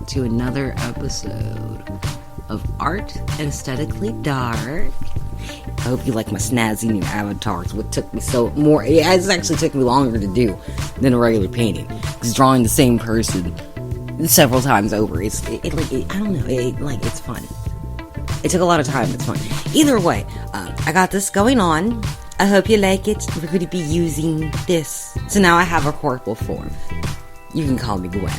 to another episode of Art and Aesthetically Dark. I hope you like my snazzy new avatars. What took me it actually took me longer to do than a regular painting, because drawing the same person several times over, it's fun. It took a lot of time. It's fun. Either way, I got this going on. I hope you like it. We're going to be using this. So now I have a corporal form. You can call me Gwen.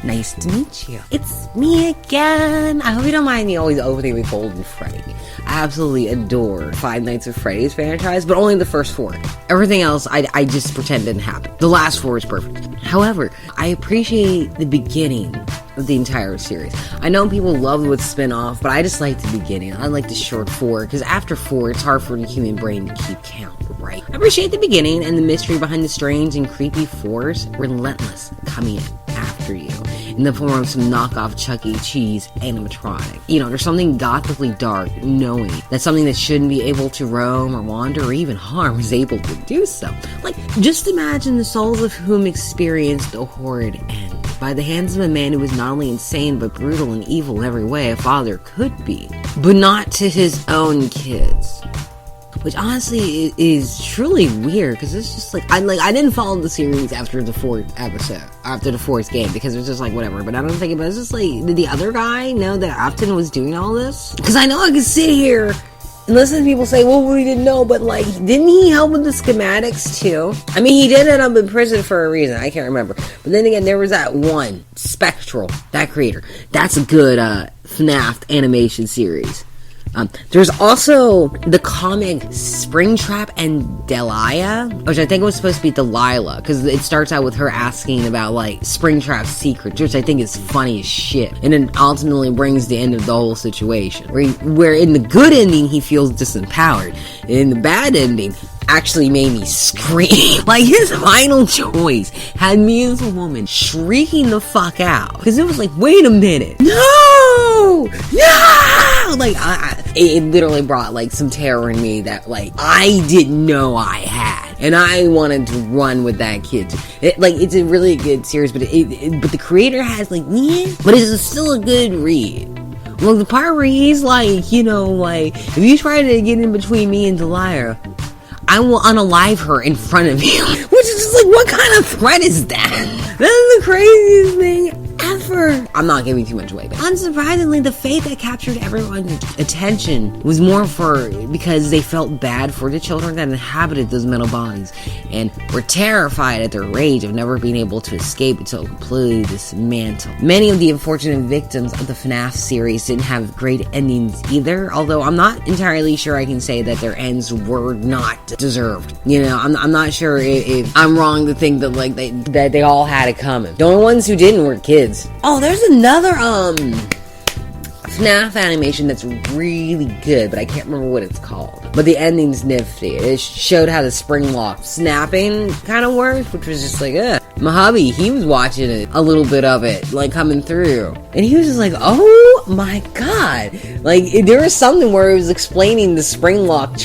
Nice to meet you. It's me again. I hope you don't mind me always opening with Golden Freddy. I absolutely adore Five Nights at Freddy's franchise, but only the first 4. Everything else, I just pretend didn't happen. The last 4 is perfect. However, I appreciate the beginning of the entire series. I know people love what's spin-off, but I just like the beginning. I like the short 4, because after 4, it's hard for the human brain to keep count, right? I appreciate the beginning and the mystery behind the strange and creepy force, relentless, coming after you in the form of some knockoff Chuck E. Cheese animatronic. You know, there's something gothically dark knowing that something that shouldn't be able to roam or wander or even harm is able to do so. Like, just imagine the souls of whom experienced a horrid end by the hands of a man who was not only insane but brutal and evil in every way a father could be, but not to his own kids. Which honestly is truly weird, because it's just like I didn't follow the series after the 4th episode, after the 4th game, because it was just like whatever. But I don't think about it. It's just like, did the other guy know that Afton was doing all this? Because I know I could sit here and listen to people say, well, we didn't know, but like, didn't he help with the schematics too? I mean, he did end up in prison for a reason. I can't remember. But then again, there was that one, Spectral, that creator. That's a good FNAF animation series. There's also the comic Springtrap and Delia, which I think was supposed to be Delilah, because it starts out with her asking about, like, Springtrap's secrets, which I think is funny as shit, and then ultimately brings the end of the whole situation, where in the good ending, he feels disempowered, and in the bad ending, actually made me scream. Like, his final choice had me as a woman shrieking the fuck out, because it was like, wait a minute, no! Like, it literally brought, like, some terror in me that, like, I didn't know I had, and I wanted to run with that kid. It's a really good series, but the creator has, like, but it's still a good read. Well, the part where he's like, you know, like, if you try to get in between me and Delilah, I will unalive her in front of you. Which is just like, what kind of threat is that? That is the craziest thing ever. I'm not giving too much away, but unsurprisingly, the fate that captured everyone's attention was more because they felt bad for the children that inhabited those metal bodies and were terrified at their rage of never being able to escape until completely dismantled. Many of the unfortunate victims of the FNAF series didn't have great endings either, although I'm not entirely sure I can say that their ends were not deserved. You know, I'm not sure if I'm wrong to think that, like, that they all had it coming. The only ones who didn't were kids. Oh, there's another FNAF animation that's really good, but I can't remember what it's called. But the ending's nifty. It showed how the spring lock snapping kind of worked, which was just like, my hubby, he was watching it, a little bit of it, like, coming through. And he was just like, oh my god. Like, there was something where it was explaining the spring locks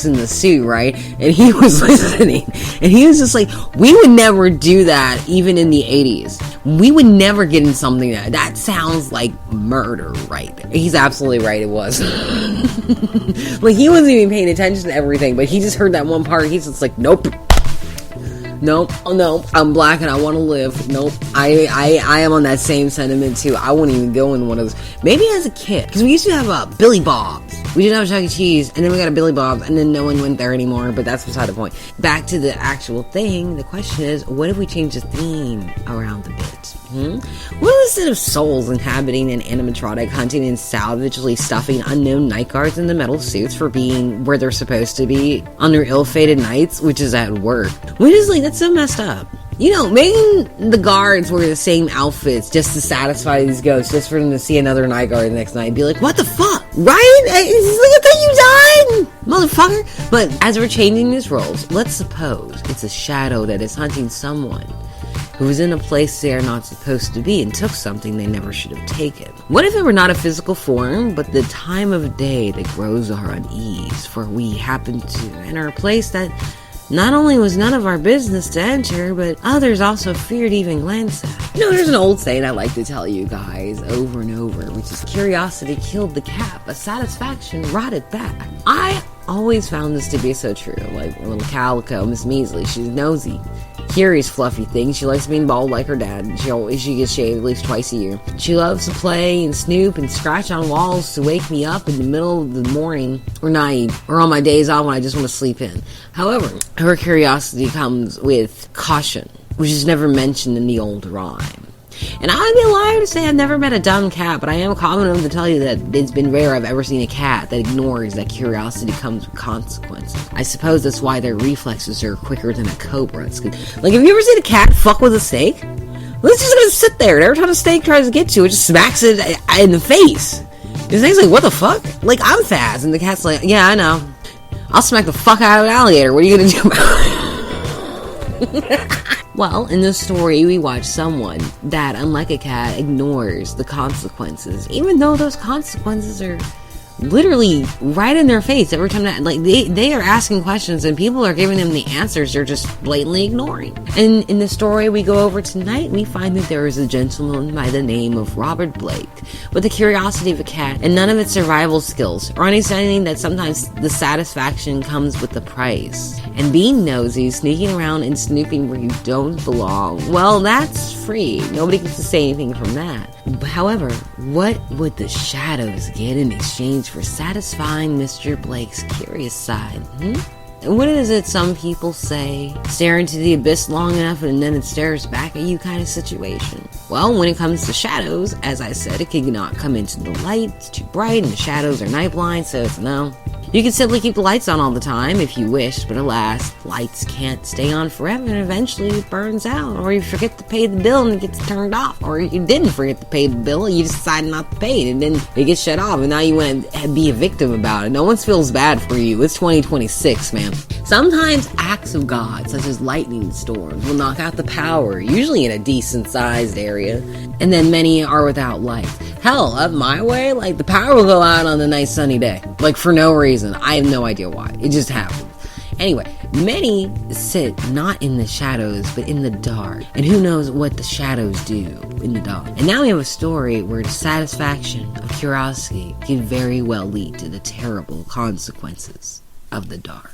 in the suit, right? And he was listening. And he was just like, we would never do that, even in the 80s. We would never get in something that sounds like murder, right? He's absolutely right, it was. Like, he wasn't even paying attention to everything, but he just heard that one part. He's just like, nope, oh no, I'm black and I want to live. Nope, I am on that same sentiment too. I wouldn't even go in one of those. Maybe as a kid, because we used to have Billy Bob's. We did have Chuck E. Cheese, and then we got a Billy Bob's, and then no one went there anymore, but that's beside the point. Back to the actual thing, the question is, what if we change the theme around the bit? What instead of souls inhabiting an animatronic, hunting and savagely stuffing unknown night guards in the metal suits for being where they're supposed to be on their ill-fated nights, which is at work? Which is like, that's so messed up. You know, making the guards wear the same outfits just to satisfy these ghosts, just for them to see another night guard the next night and be like, what the fuck? Right? Look at you died, motherfucker. But as we're changing these roles, let's suppose it's a shadow that is hunting someone who was in a place they are not supposed to be and took something they never should have taken. What if it were not a physical form, but the time of day that grows our unease, for we happen to enter a place that Not only was none of our business to enter, but others also feared to even glance at. There's an old saying I like to tell you guys over and over, which is curiosity killed the cat, but satisfaction brought it back. I always found this to be so true. Like little Calico, Miss Measley, she's nosy. Curious fluffy thing. She likes being bald like her dad. She gets shaved at least twice a year. She loves to play and snoop and scratch on walls to wake me up in the middle of the morning or night or on my days off when I just want to sleep in. However, her curiosity comes with caution, which is never mentioned in the old rhyme. And I'd be a liar to say I've never met a dumb cat, but I am common enough to tell you that it's been rare I've ever seen a cat that ignores that curiosity comes with consequences. I suppose that's why their reflexes are quicker than a cobra. Like, have you ever seen a cat fuck with a snake? Well, it's just gonna sit there, and every time a snake tries to get to it, just smacks it in the face. The snake's like, what the fuck? Like, I'm fast, and the cat's like, yeah, I know. I'll smack the fuck out of an alligator. What are you gonna do about it? Well, in this story, we watch someone that, unlike a cat, ignores the consequences, even though those consequences are literally right in their face every time that, like, they are asking questions and people are giving them the answers they're just blatantly ignoring. And in the story we go over tonight, we find that there is a gentleman by the name of Robert Blake with the curiosity of a cat and none of its survival skills, or understanding that sometimes the satisfaction comes with the price. And being nosy, sneaking around and snooping where you don't belong, well, that's free. Nobody gets to say anything from that. However, what would the shadows get in exchange for satisfying Mr. Blake's curious side? What is it some people say? Stare into the abyss long enough and then it stares back at you kind of situation. Well, when it comes to shadows, as I said, it cannot come into the light. It's too bright and the shadows are night blind, so it's no. You can simply keep the lights on all the time if you wish, but alas, lights can't stay on forever and eventually it burns out, or you forget to pay the bill and it gets turned off, or you didn't forget to pay the bill and you decided not to pay it and then it gets shut off and now you want to be a victim about it. No one feels bad for you. It's 2026, man. Sometimes acts of God, such as lightning storms, will knock out the power, usually in a decent sized area, and then many are without light. Hell, up my way, like the power will go out on a nice sunny day, like for no reason. I have no idea why. It just happens. Anyway, many sit not in the shadows, but in the dark. And who knows what the shadows do in the dark. And now we have a story where the satisfaction of curiosity can very well lead to the terrible consequences of the dark.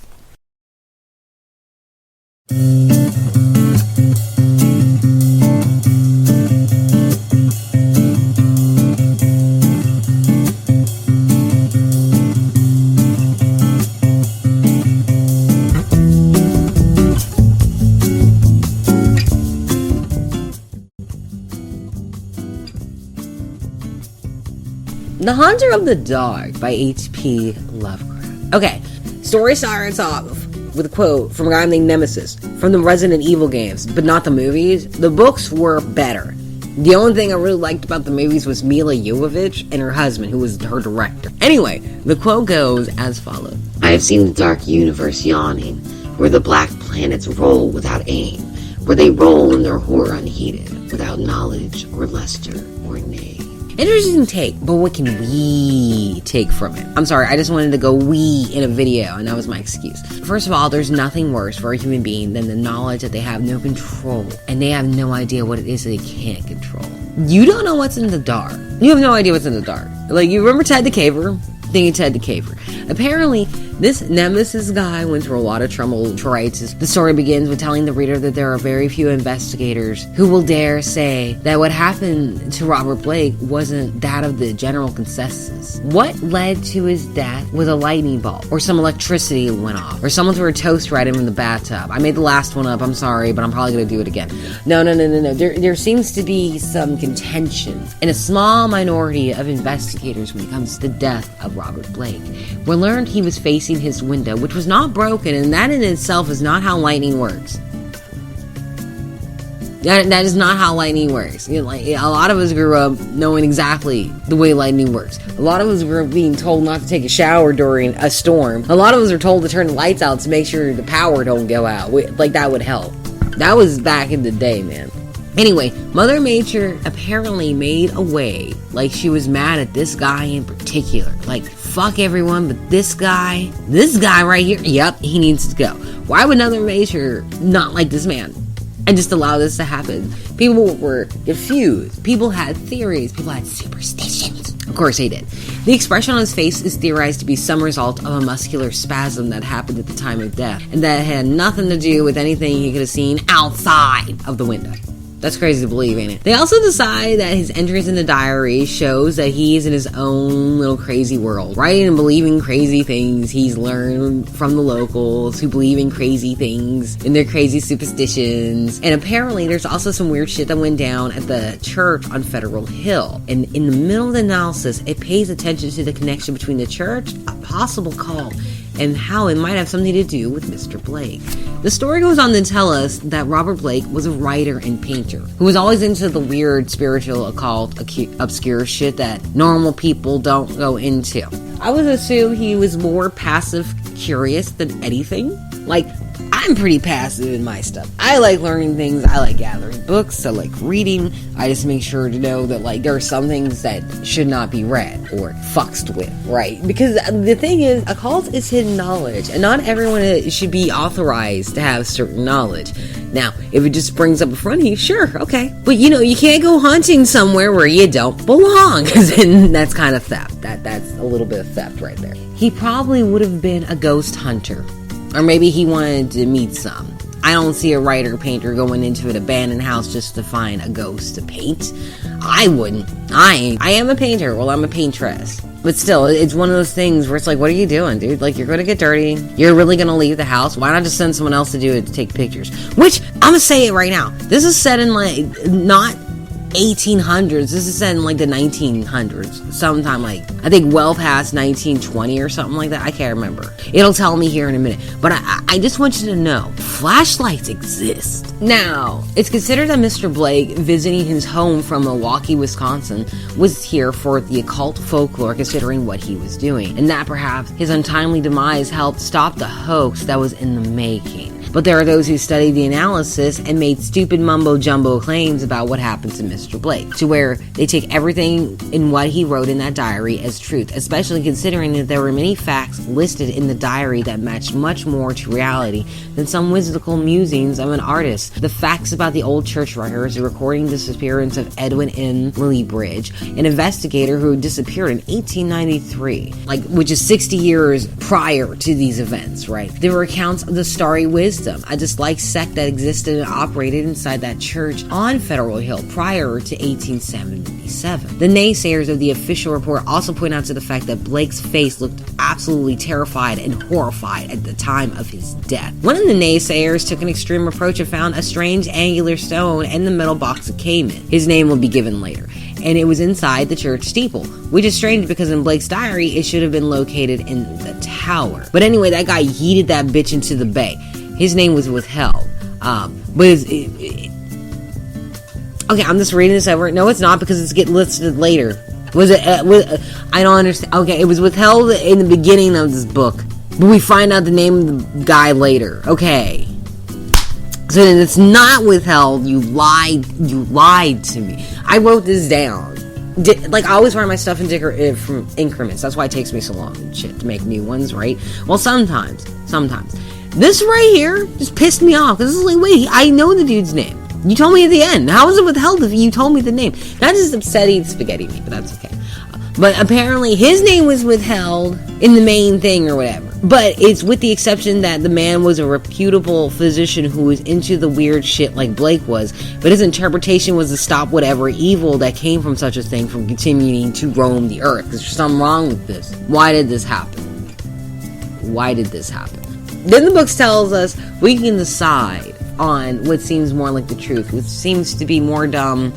The Haunter of the Dark by H.P. Lovecraft. Okay, story starts off with a quote from a guy named Nemesis from the Resident Evil games, but not the movies. The books were better. The only thing I really liked about the movies was Mila Jovovich and her husband, who was her director. Anyway, the quote goes as follows. I have seen the dark universe yawning, where the black planets roll without aim, where they roll in their horror unheeded, without knowledge or luster or name. Interesting take, but what can we take from it? I'm sorry, I just wanted to go we in a video, and that was my excuse. First of all, there's nothing worse for a human being than the knowledge that they have no control, and they have no idea what it is that they can't control. You don't know what's in the dark. You have no idea what's in the dark. Like, you remember Ted the Caver? Think of Ted the Caver. Apparently, this Nemesis guy went through a lot of trouble. The story begins with telling the reader that there are very few investigators who will dare say that what happened to Robert Blake wasn't that of the general consensus. What led to his death was a lightning bolt, or some electricity went off, or someone threw a toaster at him in the bathtub. I made the last one up, I'm sorry, but I'm probably going to do it again. No. There seems to be some contention in a small minority of investigators when it comes to the death of Robert Blake. We learned he was facing his window, which was not broken, and that in itself is not how lightning works. That is not how lightning works. You know, like, a lot of us grew up knowing exactly the way lightning works. A lot of us were being told not to take a shower during a storm. A lot of us are told to turn the lights out to make sure the power don't go out. Like, that would help. That was back in the day, man. Anyway, Mother Nature apparently made a way, like she was mad at this guy in particular. Like, fuck everyone, but this guy right here, yep, he needs to go. Why would another major not like this man and just allow this to happen? People were confused. People had theories. People had superstitions. Of course they did. The expression on his face is theorized to be some result of a muscular spasm that happened at the time of death, and that had nothing to do with anything he could have seen outside of the window. That's crazy to believe, ain't it? They also decide that his entries in the diary shows that he's in his own little crazy world, writing and believing crazy things he's learned from the locals who believe in crazy things and their crazy superstitions. And apparently there's also some weird shit that went down at the church on Federal Hill. And in the middle of the analysis, it pays attention to the connection between the church, a possible cult, and how it might have something to do with Mr. Blake. The story goes on to tell us that Robert Blake was a writer and painter who was always into the weird, spiritual, occult, obscure shit that normal people don't go into. I would assume he was more passive curious than anything. Like, I'm pretty passive in my stuff. I like learning things. I like gathering books. I like reading. I just make sure to know that, like, there are some things that should not be read or fucked with, right? Because the thing is, a cult is hidden knowledge, and not everyone should be authorized to have certain knowledge. Now, if it just springs up in front of you, sure, okay. But, you know, you can't go hunting somewhere where you don't belong, because then that's kind of theft. That's a little bit of theft right there. He probably would have been a ghost hunter. Or maybe he wanted to meet some. I don't see a writer or painter going into an abandoned house just to find a ghost to paint. I wouldn't. I am a painter. Well, I'm a paintress. But still, it's one of those things where it's like, what are you doing, dude? Like, you're going to get dirty. You're really going to leave the house. Why not just send someone else to do it, to take pictures? Which, I'm going to say it right now. This is set in, like, not 1800s. This is set in, like, the 1900s. Sometime, like, I think well past 1920 or something like that. I can't remember. It'll tell me here in a minute. But I just want you to know, flashlights exist. Now, it's considered that Mr. Blake, visiting his home from Milwaukee, Wisconsin, was here for the occult folklore, considering what he was doing. And that perhaps his untimely demise helped stop the hoax that was in the making. But there are those who studied the analysis and made stupid mumbo-jumbo claims about what happened to Mr. Blake, to where they take everything in what he wrote in that diary as truth, especially considering that there were many facts listed in the diary that matched much more to reality than some whimsical musings of an artist. The facts about the old church records, the recording disappearance of Edwin N. Lillibridge, an investigator who disappeared in 1893, which is 60 years prior to these events, right? There were accounts of the Starry Wisdom, a disliked sect that existed and operated inside that church on Federal Hill prior to 1877. The naysayers of the official report also point out to the fact that Blake's face looked absolutely terrified and horrified at the time of his death. One of the naysayers took an extreme approach and found a strange angular stone in the metal box it came in. His name will be given later. And it was inside the church steeple, which is strange because in Blake's diary, it should have been located in the tower. But anyway, that guy yeeted that bitch into the bay. His name was withheld. Okay, I'm just reading this over. No, it's not, because it's getting listed later. Was it? I don't understand. Okay, it was withheld in the beginning of this book, but we find out the name of the guy later. Okay, so then it's not withheld. You lied. You lied to me. I wrote this down. I always write my stuff in from increments. That's why it takes me so long and shit to make new ones, right? Well, sometimes. This right here just pissed me off, because this is like, wait, I know the dude's name. You told me at the end. How was it withheld if you told me the name? That is upsetting spaghetti me, but that's okay. But apparently his name was withheld in the main thing or whatever. But it's with the exception that the man was a reputable physician who was into the weird shit like Blake was. But his interpretation was to stop whatever evil that came from such a thing from continuing to roam the earth. There's something wrong with this. Why did this happen? Then the book tells us we can decide on what seems more like the truth, which seems to be more dumb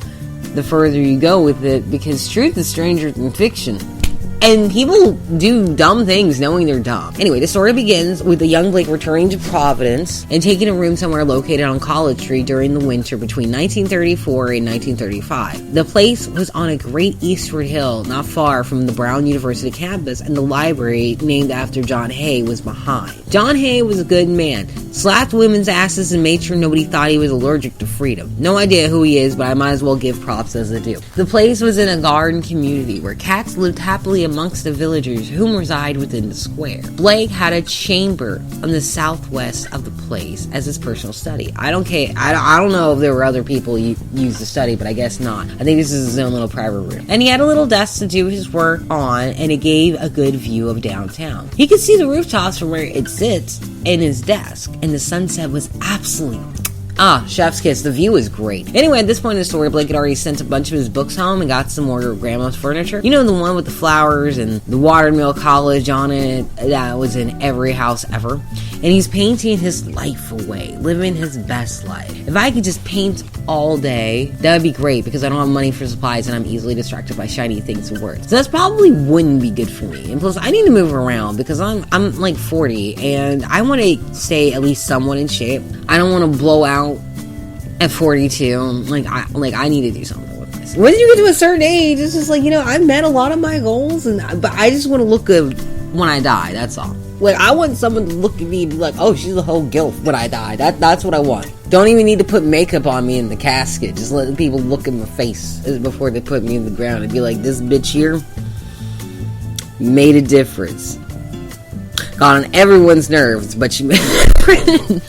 the further you go with it, because truth is stranger than fiction. And people do dumb things knowing they're dumb. Anyway, the story begins with the young Blake returning to Providence and taking a room somewhere located on College Street during the winter between 1934 and 1935. The place was on a great eastward hill not far from the Brown University campus, and the library named after John Hay was behind. John Hay was a good man, slapped women's asses and made sure nobody thought he was allergic to freedom. No idea who he is, but I might as well give props as I do. The place was in a garden community where cats lived happily amongst the villagers whom reside within the square. Blake had a chamber on the southwest of the place as his personal study. I don't care. I don't know if there were other people used to study, but I guess not. I think this is his own little private room. And he had a little desk to do his work on, and it gave a good view of downtown. He could see the rooftops from where it sits in his desk, and the sunset was absolutely... chef's kiss. The view is great. Anyway, at this point in the story, Blake had already sent a bunch of his books home and got some more of Grandma's furniture. You know, the one with the flowers and the watermill college on it that was in every house ever. And he's painting his life away, living his best life. If I could just paint all day, that would be great, because I don't have money for supplies and I'm easily distracted by shiny things and words. So that's probably wouldn't be good for me. And plus, I need to move around because I'm like 40 and I want to stay at least somewhat in shape. I don't want to blow out at 42. I need to do something with this. When you get to a certain age, it's just like, I've met a lot of my goals, but I just want to look good when I die. That's all. Like, I want someone to look at me and be like, oh, she's a whole gilf when I die. That's what I want. Don't even need to put makeup on me in the casket. Just let people look at my face before they put me in the ground and be like, this bitch here made a difference. Got on everyone's nerves, but she made a difference.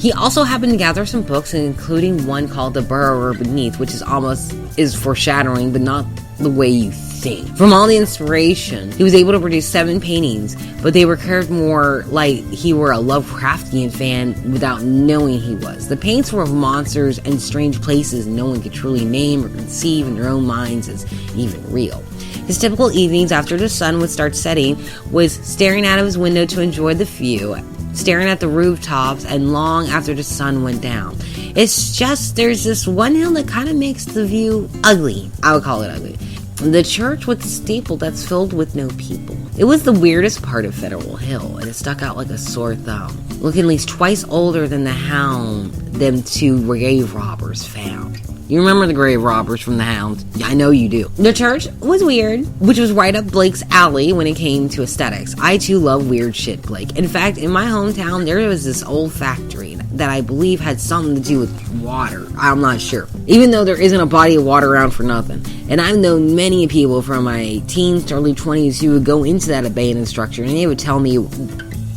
He also happened to gather some books, including one called The Burrower Beneath, which is foreshadowing, but not the way you think. From all the inspiration, he was able to produce 7 paintings, but they were curved more like he were a Lovecraftian fan without knowing he was. The paints were of monsters and strange places no one could truly name or conceive in their own minds as even real. His typical evenings after the sun would start setting was staring out of his window to enjoy the view, staring at the rooftops, and long after the sun went down. It's just, there's this one hill that kind of makes the view ugly. I would call it ugly. The church with the steeple that's filled with no people. It was the weirdest part of Federal Hill, and it stuck out like a sore thumb. Looking at least twice older than the hound them 2 grave robbers found. You remember the grave robbers from the Hound? I know you do. The church was weird, which was right up Blake's alley when it came to aesthetics. I too love weird shit, Blake. In fact, in my hometown, there was this old factory that I believe had something to do with water. I'm not sure. Even though there isn't a body of water around for nothing. And I've known many people from my teens to early 20s who would go into that abandoned structure and they would tell me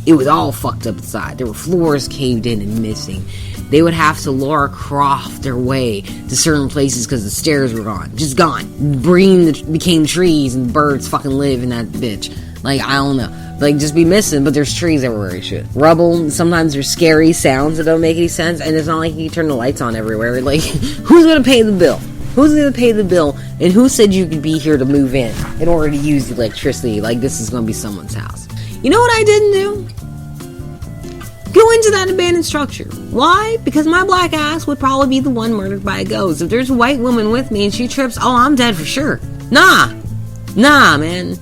it was all fucked up inside. There were floors caved in and missing. They would have to Lara Croft their way to certain places because the stairs were gone. Just gone. Green became trees and birds fucking live in that bitch. Like, I don't know. Like, just be missing, but there's trees everywhere and shit. Rubble, sometimes there's scary sounds that don't make any sense, and it's not like you turn the lights on everywhere. Like, who's gonna pay the bill? Who's gonna pay the bill? And who said you could be here to move in order to use the electricity? Like, this is gonna be someone's house. You know what I didn't do? Go into that abandoned structure. Why? Because my black ass would probably be the one murdered by a ghost. If there's a white woman with me and she trips, oh, I'm dead for sure. Nah, man.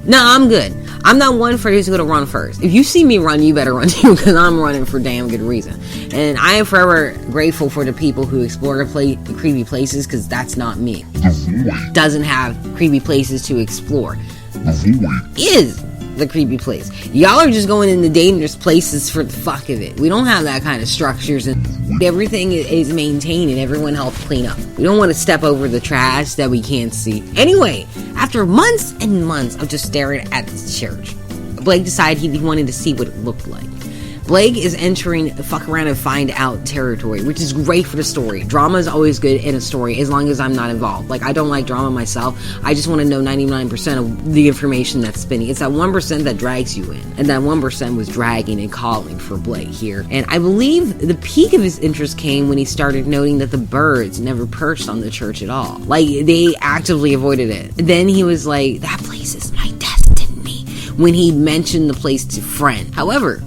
Nah, I'm good. I'm not one for who's going to run first. If you see me run, you better run too, because I'm running for damn good reason. And I am forever grateful for the people who explore creepy places, because that's not me. The void doesn't have creepy places to explore. The void Is the creepy place. Y'all are just going into dangerous places for the fuck of it. We don't have that kind of structures, and everything is maintained and everyone helps clean up. We don't want to step over the trash that we can't see. Anyway, after months and months of just staring at the church, Blake decided he wanted to see what it looked like. Blake is entering the fuck around and find out territory, which is great for the story. Drama is always good in a story as long as I'm not involved. Like, I don't like drama myself. I just want to know 99% of the information that's spinning. It's that 1% that drags you in. And that 1% was dragging and calling for Blake here. And I believe the peak of his interest came when he started noting that the birds never perched on the church at all. Like, they actively avoided it. Then he was like, that place is my destiny, when he mentioned the place to friend. However,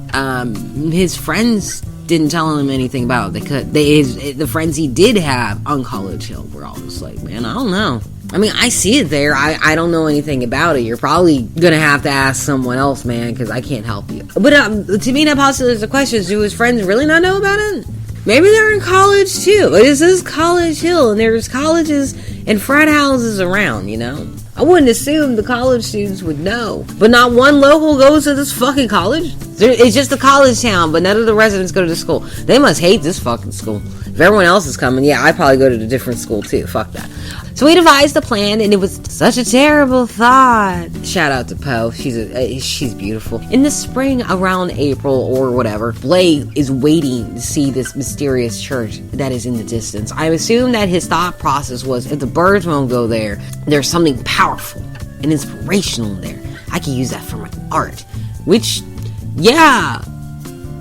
his friends didn't tell him anything about it. The friends he did have on College Hill were all just like, man, I don't know. I mean, I see it there. I don't know anything about it. You're probably gonna have to ask someone else, man, because I can't help you. But to me, that poses the question: do his friends really not know about it? Maybe they're in college too. This is College Hill, and there's colleges and frat houses around, you know? I wouldn't assume the college students would know. But not one local goes to this fucking college. It's just a college town, but none of the residents go to the school. They must hate this fucking school. If everyone else is coming, yeah, I'd probably go to a different school too. Fuck that. So we devised a plan, and it was such a terrible thought. Shout out to Poe. She's beautiful. In the spring, around April or whatever, Blake is waiting to see this mysterious church that is in the distance. I assume that his thought process was, if the birds won't go there, there's something powerful and inspirational in there. I can use that for my art. Which, yeah.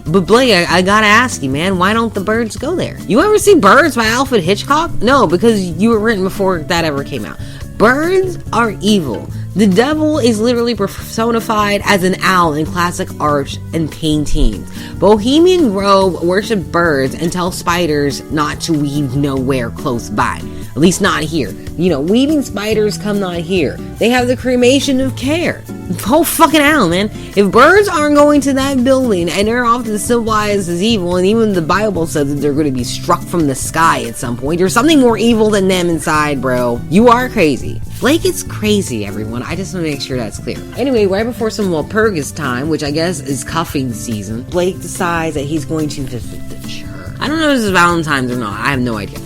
But Blake, I gotta ask you, man, why don't the birds go there? You ever see Birds by Alfred Hitchcock? No, because you were written before that ever came out. Birds are evil. The devil is literally personified as an owl in classic art and paintings. Bohemian Grove worship birds and tell spiders not to weave nowhere close by. At least not here. You know, weaving spiders come not here. They have the cremation of care. Oh, fucking hell, man. If birds aren't going to that building and they're often symbolized as evil, and even the Bible says that they're going to be struck from the sky at some point, there's something more evil than them inside, bro. You are crazy. Blake is crazy, everyone. I just want to make sure that's clear. Anyway, right before some Walpurgis time, which I guess is cuffing season, Blake decides that he's going to visit the church. I don't know if this is Valentine's or not. I have no idea.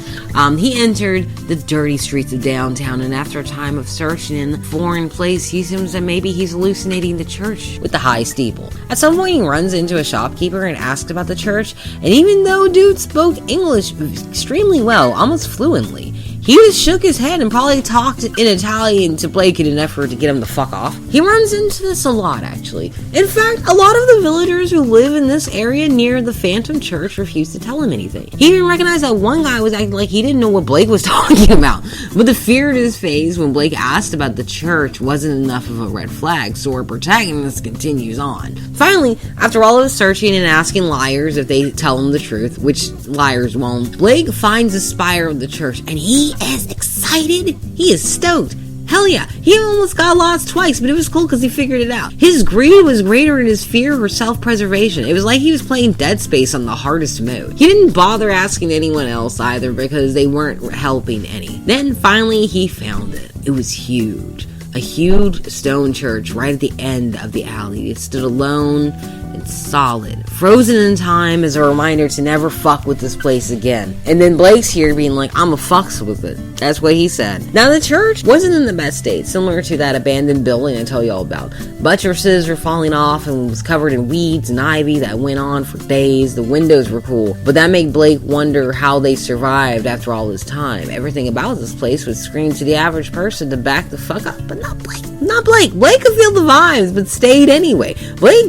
He entered the dirty streets of downtown, and after a time of searching in the foreign place, he assumes that maybe he's hallucinating the church with the high steeple. At some point, he runs into a shopkeeper and asks about the church, and even though dude spoke English extremely well, almost fluently, he just shook his head and probably talked in Italian to Blake in an effort to get him the fuck off. He runs into this a lot, actually. In fact, a lot of the villagers who live in this area near the Phantom Church refused to tell him anything. He even recognized that one guy was acting like he didn't know what Blake was talking about. But the fear in his face when Blake asked about the church wasn't enough of a red flag, so our protagonist continues on. Finally, after all of his searching and asking liars if they tell him the truth, which liars won't, Blake finds the spire of the church, and he is excited. He is stoked. Hell yeah. He almost got lost twice, but it was cool because he figured it out. His greed was greater than his fear for self-preservation. It was like he was playing Dead Space on the hardest mode. He didn't bother asking anyone else either because they weren't helping any. Then finally he found it. It was huge. A huge stone church right at the end of the alley. It stood alone and solid, frozen in time as a reminder to never fuck with this place again. And then Blake's here being like, I'm a fucks with it. That's what he said. Now the church wasn't in the best state, similar to that abandoned building I tell you all about. Buttresses were falling off and was covered in weeds and ivy that went on for days. The windows were cool, but that made Blake wonder how they survived after all this time. Everything about this place would scream to the average person to back the fuck up, but not Blake. Not Blake. Blake could feel the vibes, but stayed anyway. Blake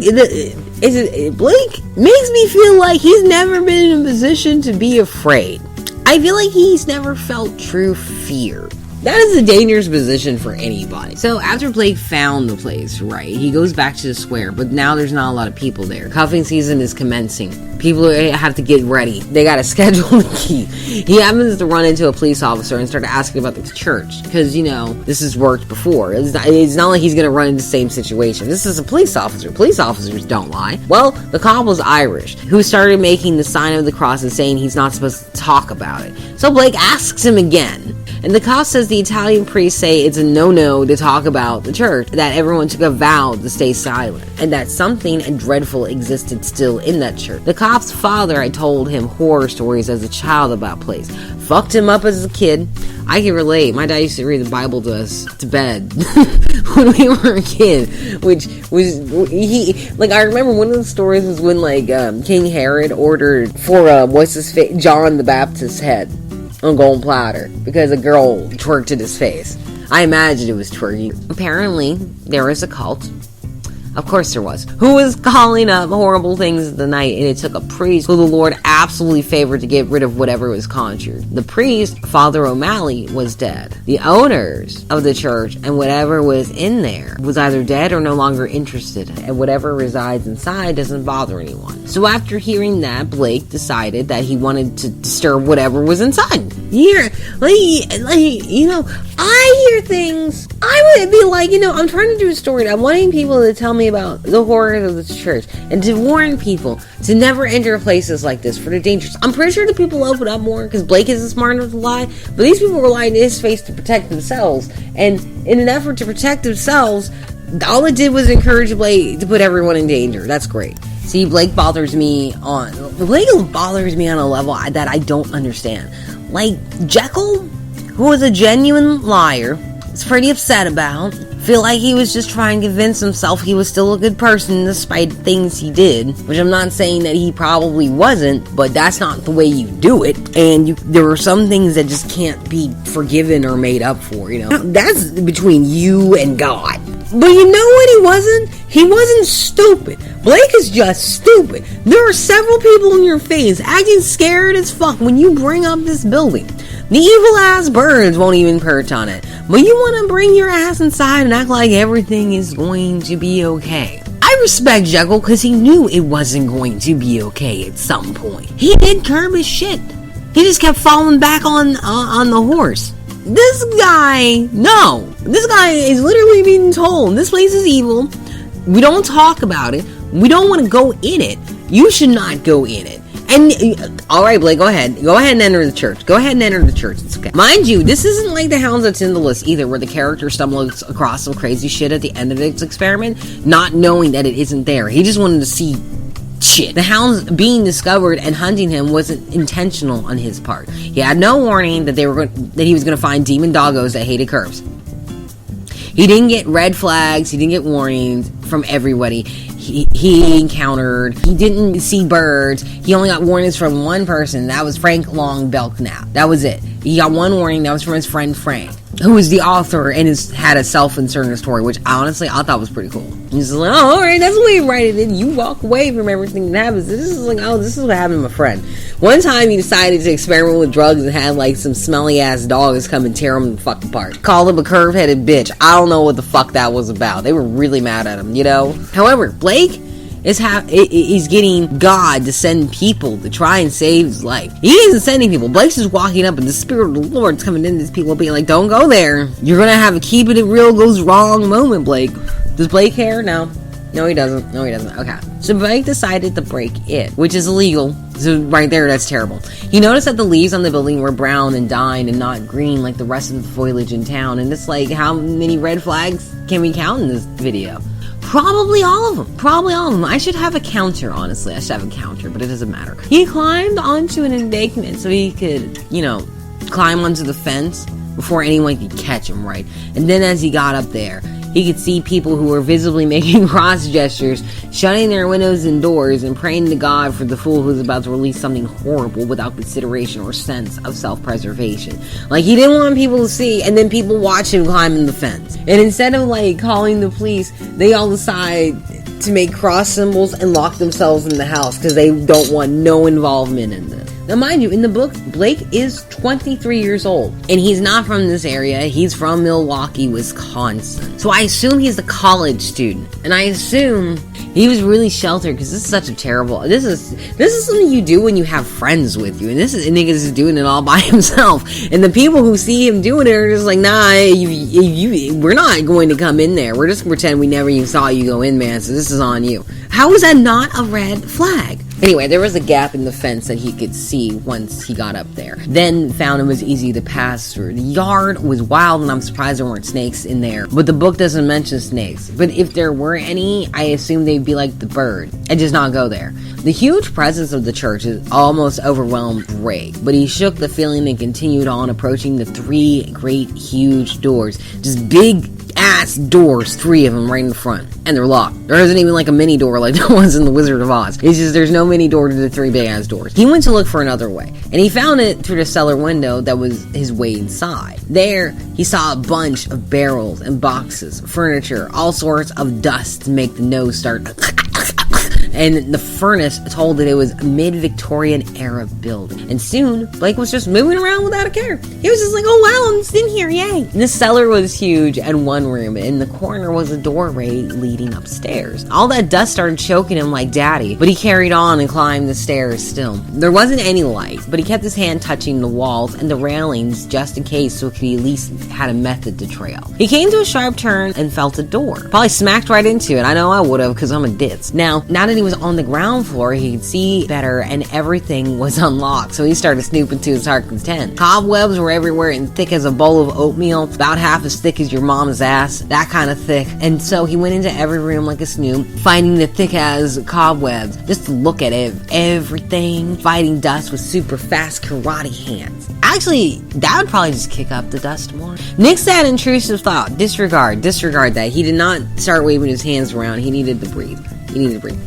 makes me feel like he's never been in a position to be afraid. I feel like he's never felt true fear. That is a dangerous position for anybody. So after Blake found the place, right, he goes back to the square, but now there's not a lot of people there. Cuffing season is commencing. People have to get ready. They got to schedule the key. He happens to run into a police officer and start asking about the church, because, you know, this has worked before. It's not like he's going to run into the same situation. This is a police officer. Police officers don't lie. Well, the cop was Irish, who started making the sign of the cross and saying he's not supposed to talk about it. So Blake asks him again. And the cop says the Italian priests say it's a no-no to talk about the church, that everyone took a vow to stay silent, and that something dreadful existed still in that church. The cop's father had told him horror stories as a child about the place. Fucked him up as a kid. I can relate. My dad used to read the Bible to us to bed when we were a kid, which was, I remember one of the stories was when, King Herod ordered for, John the Baptist's head on golden platter because a girl twerked at his face. I imagine it was twerking. Apparently, there was a cult. Of course there was. Who was calling up horrible things at the night, and it took a priest who the Lord absolutely favored to get rid of whatever was conjured. The priest, Father O'Malley, was dead. The owners of the church and whatever was in there was either dead or no longer interested, and whatever resides inside doesn't bother anyone. So after hearing that, Blake decided that he wanted to disturb whatever was inside. I hear things. I would be like, I'm trying to do a story. I'm wanting people to tell me about the horrors of the church and to warn people to never enter places like this for the dangers. I'm pretty sure the people open up more because Blake isn't smart enough to lie, but these people were lying to his face to protect themselves, and in an effort to protect themselves, all it did was encourage Blake to put everyone in danger. That's great. See, Blake bothers me on a level that I don't understand. Like, Jekyll, who was a genuine liar, is pretty upset about. Feel like he was just trying to convince himself he was still a good person despite things he did, which I'm not saying that he probably wasn't, but that's not the way you do it. And there are some things that just can't be forgiven or made up for, That's between you and God. But you know what he wasn't? He wasn't stupid. Blake is just stupid. There are several people in your face acting scared as fuck when you bring up this building. The evil ass birds won't even perch on it. But you want to bring your ass inside and act like everything is going to be okay. I respect Jekyll because he knew it wasn't going to be okay at some point. He did curb his shit. He just kept falling back on the horse. This guy is literally being told this place is evil. We don't talk about it. We don't want to go in it. You should not go in it. And, alright, Blake, go ahead and enter the church. Go ahead and enter the church. It's okay. Mind you, this isn't like The Hounds That's in the List either, where the character stumbles across some crazy shit at the end of its experiment, not knowing that it isn't there. He just wanted to see shit. The hounds being discovered and hunting him wasn't intentional on his part. He had no warning that he was going to find demon doggos that hated curves. He didn't get red flags. He didn't get warnings from everybody he encountered. He didn't see birds. He only got warnings from one person. That was Frank Long Belknap. That was it. He got one warning. That was from his friend Frank, who was the author and had a self-inserted story, which honestly I thought was pretty cool. He's just like, oh, alright, that's the way you write it. And you walk away from everything that happens. This is like, oh, this is what happened to my friend. One time he decided to experiment with drugs and had like some smelly ass dogs come and tear him the fuck apart. Called him a curve-headed bitch. I don't know what the fuck that was about. They were really mad at him, However, Blake is getting God to send people to try and save his life. He isn't sending people. Blake's just walking up and the Spirit of the Lord's coming into these people being like, don't go there. You're gonna have a keep it real goes wrong moment, Blake. Does Blake care? No, he doesn't. Okay. So Blake decided to break it, which is illegal. So right there, that's terrible. He noticed that the leaves on the building were brown and dying and not green like the rest of the foliage in town. And it's like, how many red flags can we count in this video? Probably all of them. I should have a counter, honestly. But it doesn't matter. He climbed onto an embankment so he could, climb onto the fence before anyone could catch him, right? And then as he got up there, he could see people who were visibly making cross gestures, shutting their windows and doors, and praying to God for the fool who's about to release something horrible without consideration or sense of self-preservation. Like, he didn't want people to see, and then people watch him climbing the fence. And instead of, calling the police, they all decide to make cross symbols and lock themselves in the house because they don't want no involvement in this. Now, mind you, in the book, Blake is 23 years old, and he's not from this area. He's from Milwaukee, Wisconsin. So I assume he's a college student, and I assume he was really sheltered because this is such a terrible. This is something you do when you have friends with you, and niggas is doing it all by himself. And the people who see him doing it are just like, nah, we're not going to come in there. We're just gonna pretend we never even saw you go in, man. So this is on you. How is that not a red flag? Anyway, there was a gap in the fence that he could see once he got up there. Then found it was easy to pass through. The yard was wild, and I'm surprised there weren't snakes in there. But the book doesn't mention snakes. But if there were any, I assume they'd be like the bird and just not go there. The huge presence of the church is almost overwhelmed Drake, but he shook the feeling and continued on, approaching the three great huge doors. Just big ass doors, 3 of them right in the front, and they're locked. There isn't even like a mini door like the ones in The Wizard of Oz. It's just there's no mini door to the 3 big ass doors. He went to look for another way, and he found it through the cellar window that was his way inside. There, he saw a bunch of barrels and boxes, furniture, all sorts of dust to make the nose start. And the furnace told that it was a mid-Victorian era building. And soon, Blake was just moving around without a care. He was just like, oh wow, I'm just in here, yay. And the cellar was huge and one room. In the corner was a doorway leading upstairs. All that dust started choking him like daddy, but he carried on and climbed the stairs still. There wasn't any light, but he kept his hand touching the walls and the railings just in case, so he at least had a method to trail. He came to a sharp turn and felt a door. Probably smacked right into it. I know I would have, because I'm a ditz. Now, not anyone was on the ground floor, he could see better, and everything was unlocked. So he started snooping to his heart's content. Cobwebs were everywhere and thick as a bowl of oatmeal, about half as thick as your mom's ass, that kind of thick. And so he went into every room like a snoop, finding the thick as cobwebs, just to look at it, everything, fighting dust with super fast karate hands. Actually, that would probably just kick up the dust more. Nix that intrusive thought. Disregard that. He did not start waving his hands around. He needed to breathe.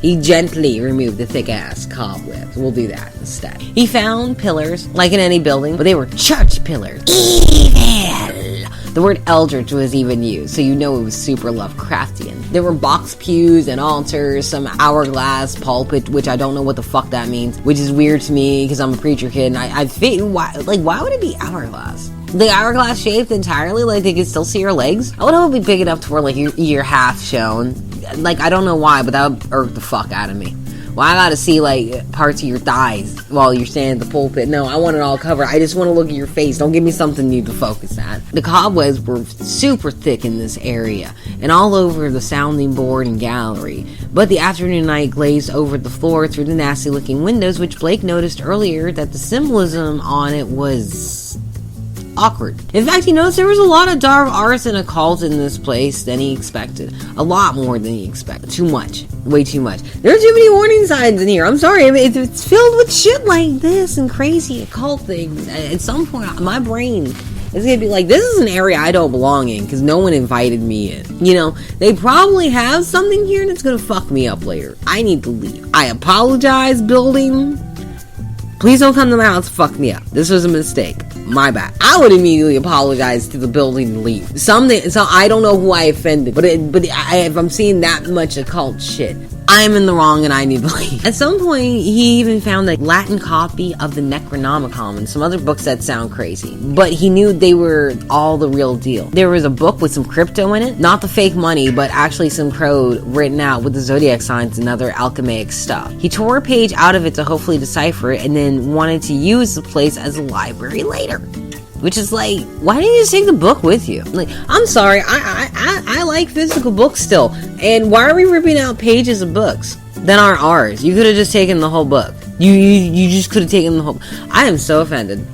He gently removed the thick-ass cobwebs. We'll do that instead. He found pillars, like in any building, but they were church pillars. Evil! The word eldritch was even used, so you know it was super Lovecraftian. There were box pews and altars, some hourglass pulpit, which I don't know what the fuck that means, which is weird to me because I'm a preacher kid, and why would it be hourglass? The hourglass shaped entirely, like they could still see your legs? I would hope it'd be big enough to where like your half shown. Like, I don't know why, but that would irk the fuck out of me. Well, I gotta see like parts of your thighs while you're standing at the pulpit. No, I want it all covered. I just want to look at your face. Don't give me something new to focus at. The cobwebs were super thick in this area and all over the sounding board and gallery. But the afternoon light glazed over the floor through the nasty looking windows, which Blake noticed earlier that the symbolism on it was awkward. In fact, he noticed there was a lot of dark arts and occult in this place than he expected. A lot more than he expected. Too much. Way too much. There are too many warning signs in here. I'm sorry. I mean, it's filled with shit like this and crazy occult things. At some point, my brain is going to be like, this is an area I don't belong in because no one invited me in. You know, they probably have something here that's going to fuck me up later. I need to leave. I apologize, building. Please don't come to my house to fuck me up. This was a mistake. My bad. I would immediately apologize to the building and leave. So I don't know who I offended, but if I'm seeing that much occult shit, I'm in the wrong and I need to leave. At some point, he even found a Latin copy of the Necronomicon and some other books that sound crazy, but he knew they were all the real deal. There was a book with some crypto in it, not the fake money, but actually some code written out with the zodiac signs and other alchemic stuff. He tore a page out of it to hopefully decipher it and then wanted to use the place as a library later. Which is like, why didn't you just take the book with you? Like, I'm sorry, I like physical books still. And why are we ripping out pages of books that aren't ours? You could have just taken the whole book. You just could have taken the whole. I am so offended.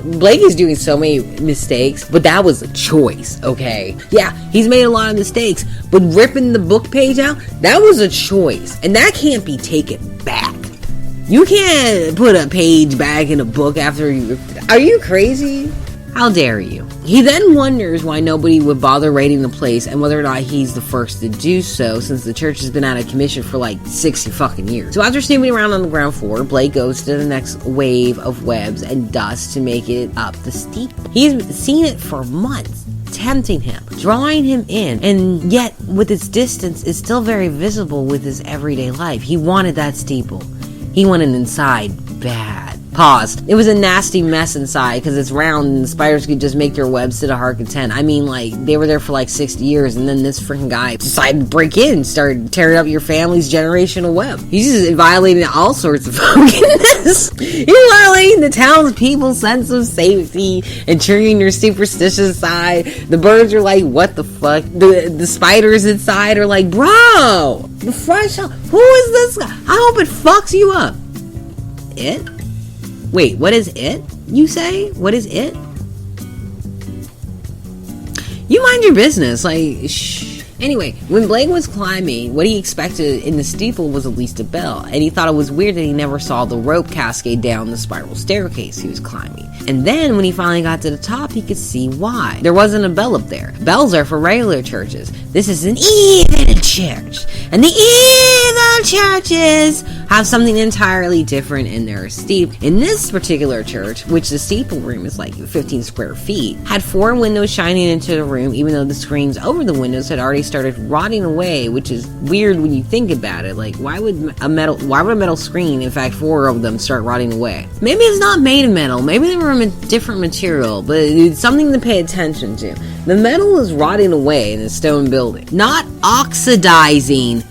Blake is doing so many mistakes, but that was a choice, okay? Yeah, he's made a lot of mistakes, but ripping the book page out, that was a choice. And that can't be taken back. You can't put a page back in a book after you ripped it out. Are you crazy? How dare you? He then wonders why nobody would bother raiding the place and whether or not he's the first to do so since the church has been out of commission for like 60 fucking years. So after snooping around on the ground floor, Blake goes to the next wave of webs and dust to make it up the steeple. He's seen it for months, tempting him, drawing him in, and yet with its distance is still very visible with his everyday life. He wanted that steeple. He wanted inside bad. Paused. It was a nasty mess inside because it's round and the spiders could just make their webs to the heart content. I mean, like, they were there for like 60 years and then this freaking guy decided to break in and start tearing up your family's generational web. He's just violating all sorts of fuckingness. He's violating the townspeople's sense of safety and triggering your superstitious side. The birds are like, what the fuck? The spiders inside are like, bro, the fresh, who is this guy? I hope it fucks you up. It? Wait, what is it? You say? What is it? You mind your business, like, shh. Anyway, when Blake was climbing, what he expected in the steeple was at least a bell, and he thought it was weird that he never saw the rope cascade down the spiral staircase he was climbing. And then, when he finally got to the top, he could see why. There wasn't a bell up there. Bells are for regular churches. This is an evil church. And the evil churches have something entirely different in their steeple. In this particular church, which the steeple room is like 15 square feet, had 4 windows shining into the room, even though the screens over the windows had already started rotting away, which is weird when you think about it. Like, why would a metal screen, in fact 4 of them, start rotting away? Maybe it's not made of metal, maybe they were a different material, but it's something to pay attention to. The metal is rotting away in a stone building, not oxidizing.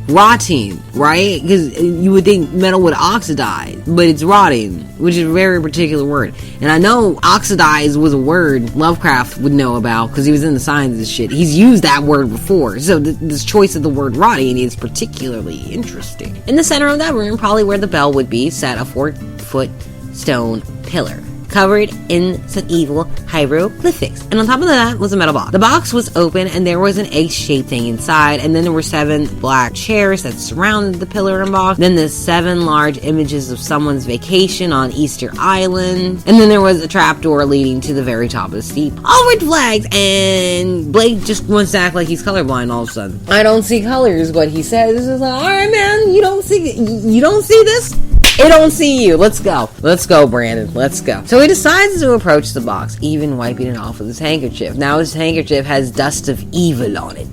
rotting, right? Because you would think metal would oxidize, but it's rotting, which is a very particular word. And I know oxidize was a word Lovecraft would know about because he was in the science of shit. He's used that word before, so this choice of the word rotting is particularly interesting. In the center of that room, probably where the bell would be, sat a 4-foot stone pillar covered in some evil hieroglyphics. And on top of that was a metal box. The box was open and there was an egg-shaped thing inside, and then there were 7 black chairs that surrounded the pillar and box. Then the 7 large images of someone's vacation on Easter Island. And then there was a trapdoor leading to the very top of the steep. All red flags, and Blake just wants to act like he's colorblind all of a sudden. I don't see colors, what he says. This is like, alright man, you don't see this? It don't see you. Let's go. Let's go, Brandon. Let's go. So he decides to approach the box, even wiping it off with his handkerchief. Now his handkerchief has dust of evil on it.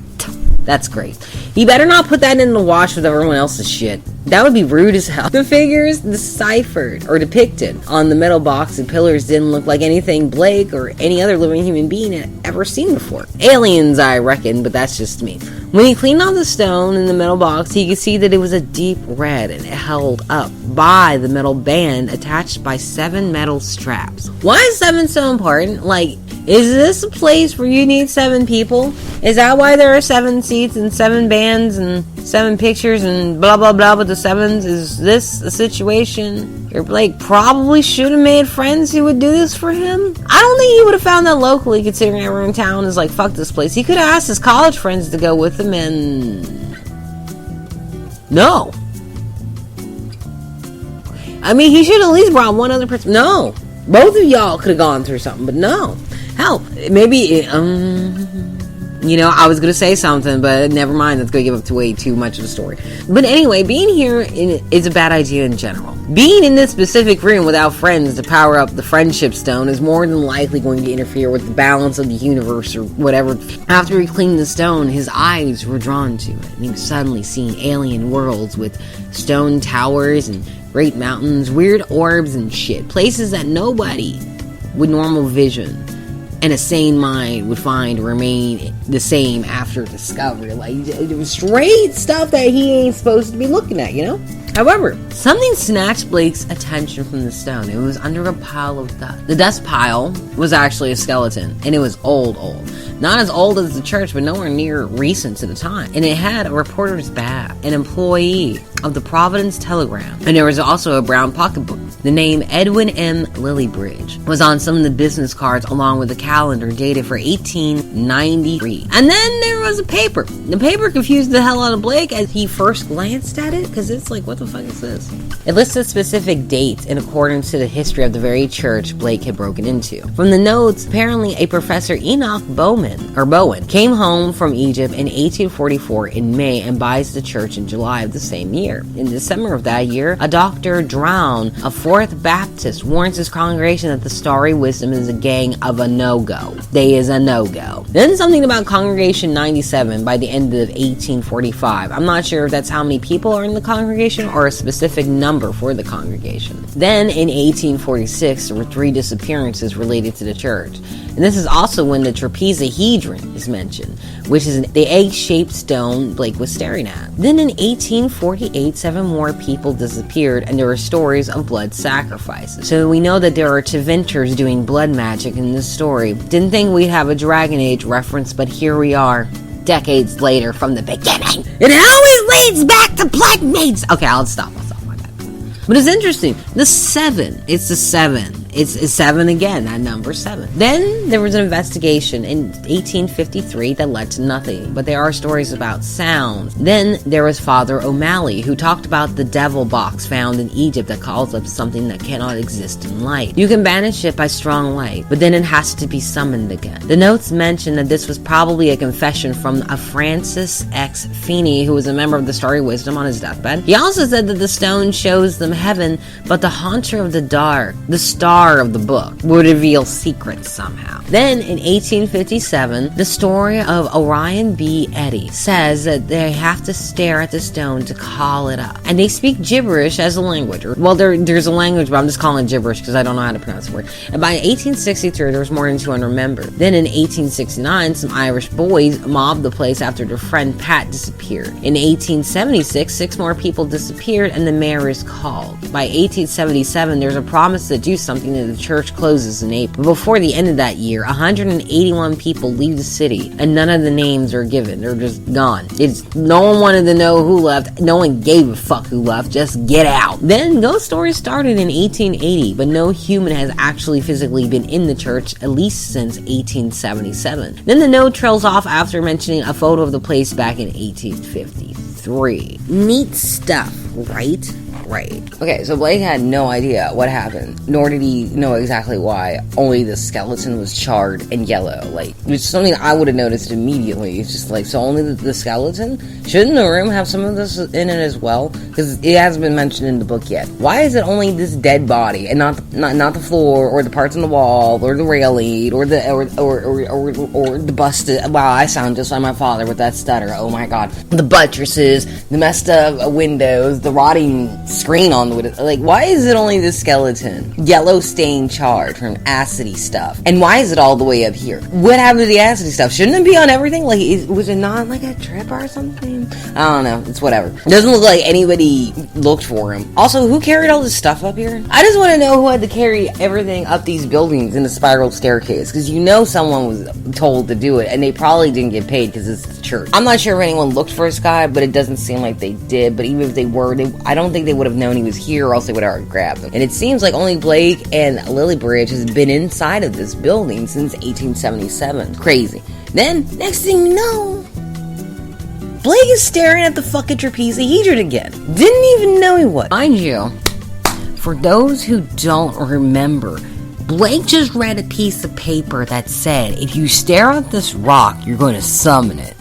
That's great. He better not put that in the wash with everyone else's shit. That would be rude as hell. The figures deciphered or depicted on the metal box and pillars didn't look like anything Blake or any other living human being had ever seen before. Aliens, I reckon, but that's just me. When he cleaned off the stone in the metal box, he could see that it was a deep red and held up by the metal band attached by 7 metal straps. Why is 7 so important? Like, is this a place where you need 7 people? Is that why there are 7 seats and 7 bands and 7 pictures and blah blah blah with the 7s? Is this a situation where Blake probably should have made friends who would do this for him? I don't think he would have found that locally, considering everyone in town is like, fuck this place. He could have asked his college friends to go with him, and no. I mean, he should have at least brought one other person. No. Both of y'all could have gone through something, but no. Hell, maybe, I was going to say something, but never mind. That's going to give up way too much of the story. But anyway, being here is a bad idea in general. Being in this specific room without friends to power up the friendship stone is more than likely going to interfere with the balance of the universe or whatever. After he cleaned the stone, his eyes were drawn to it, and he was suddenly seeing alien worlds with stone towers and great mountains, weird orbs and shit. Places that nobody with normal vision and a sane mind would find remain the same after discovery. Like, it was straight stuff that he ain't supposed to be looking at, However, something snatched Blake's attention from the stone. It was under a pile of dust. The dust pile was actually a skeleton, and it was old. Not as old as the church, but nowhere near recent to the time. And it had a reporter's badge, an employee of the Providence Telegram, and there was also a brown pocketbook. The name Edwin M. Lillibridge was on some of the business cards, along with a calendar dated for 1893. And then there was a paper. The paper confused the hell out of Blake as he first glanced at it, because it's like, what the fuck is this? It listed specific dates in accordance to the history of the very church Blake had broken into. From the notes, apparently a Professor Enoch Bowen came home from Egypt in 1844 in May and buys the church in July of the same year. In December of that year, a Dr. Drown of Fourth Baptist warns his congregation that the Starry Wisdom is a gang of a no-go. They is a no-go. Then something about Congregation 97 by the end of 1845. I'm not sure if that's how many people are in the congregation or a specific number for the congregation. Then in 1846, there were 3 disappearances related to the church. And this is also when the trapezohedron is mentioned, which is the egg-shaped stone Blake was staring at. Then in 1848, 7 more people disappeared, and there were stories of blood sacrifices. So we know that there are Tevinters doing blood magic in this story. Didn't think we'd have a Dragon Age reference, but here we are, decades later from the beginning. It always leads back to blood mates. Okay, I'll stop. My bad. But it's interesting. The 7. It's the 7. It's 7 again, that number 7. Then there was an investigation in 1853 that led to nothing, but there are stories about sounds. Then there was Father O'Malley, who talked about the devil box found in Egypt that calls up something that cannot exist in light. You can banish it by strong light, but then it has to be summoned again. The notes mention that this was probably a confession from a Francis X. Feeney, who was a member of the Starry Wisdom on his deathbed. He also said that the stone shows them heaven, but the haunter of the dark, the star star of the book, would reveal secrets somehow. Then, in 1857, the story of Orion B. Eddy says that they have to stare at the stone to call it up. And they speak gibberish as a language. Well, there's a language, but I'm just calling it gibberish because I don't know how to pronounce the word. And by 1863, there was more than 200 members. Then in 1869, some Irish boys mobbed the place after their friend Pat disappeared. In 1876, 6 more people disappeared and the mayor is called. By 1877, there's a promise to do something and the church closes in April. Before the end of that year, 181 people leave the city and none of the names are given. They're just gone. No one wanted to know who left. No one gave a fuck who left. Just get out. Then ghost stories started in 1880, but no human has actually physically been in the church at least since 1877. Then the note trails off after mentioning a photo of the place back in 1853. Neat stuff, right? Right. Okay, so Blake had no idea what happened, nor did he know exactly why. Only the skeleton was charred and yellow. Like, it's something I would have noticed immediately. It's just like, so only the skeleton? Shouldn't the room have some of this in it as well? Because it hasn't been mentioned in the book yet. Why is it only this dead body and not the floor or the parts on the wall or the railing or the busted? Wow, I sound just like my father with that stutter. Oh my god. The buttresses, the messed up windows, the rotting screen on the window. Like, why is it only the skeleton? Yellow stain charred from acidy stuff. And why is it all the way up here? What happened to the acidy stuff? Shouldn't it be on everything? Like, was it not like a trip or something? I don't know. It's whatever. It doesn't look like anybody looked for him. Also, who carried all this stuff up here? I just want to know who had to carry everything up these buildings in a spiral staircase. Because you know someone was told to do it. And they probably didn't get paid because it's the church. I'm not sure if anyone looked for this guy, but it doesn't seem like they did. But even if they were, I don't think they would have known he was here, or else they would have grabbed him. And it seems like only Blake and Lillibridge has been inside of this building since 1877. Crazy. Then, next thing you know, Blake is staring at the fucking trapezohedron again. Didn't even know he was. Mind you, for those who don't remember, Blake just read a piece of paper that said, if you stare at this rock, you're going to summon it.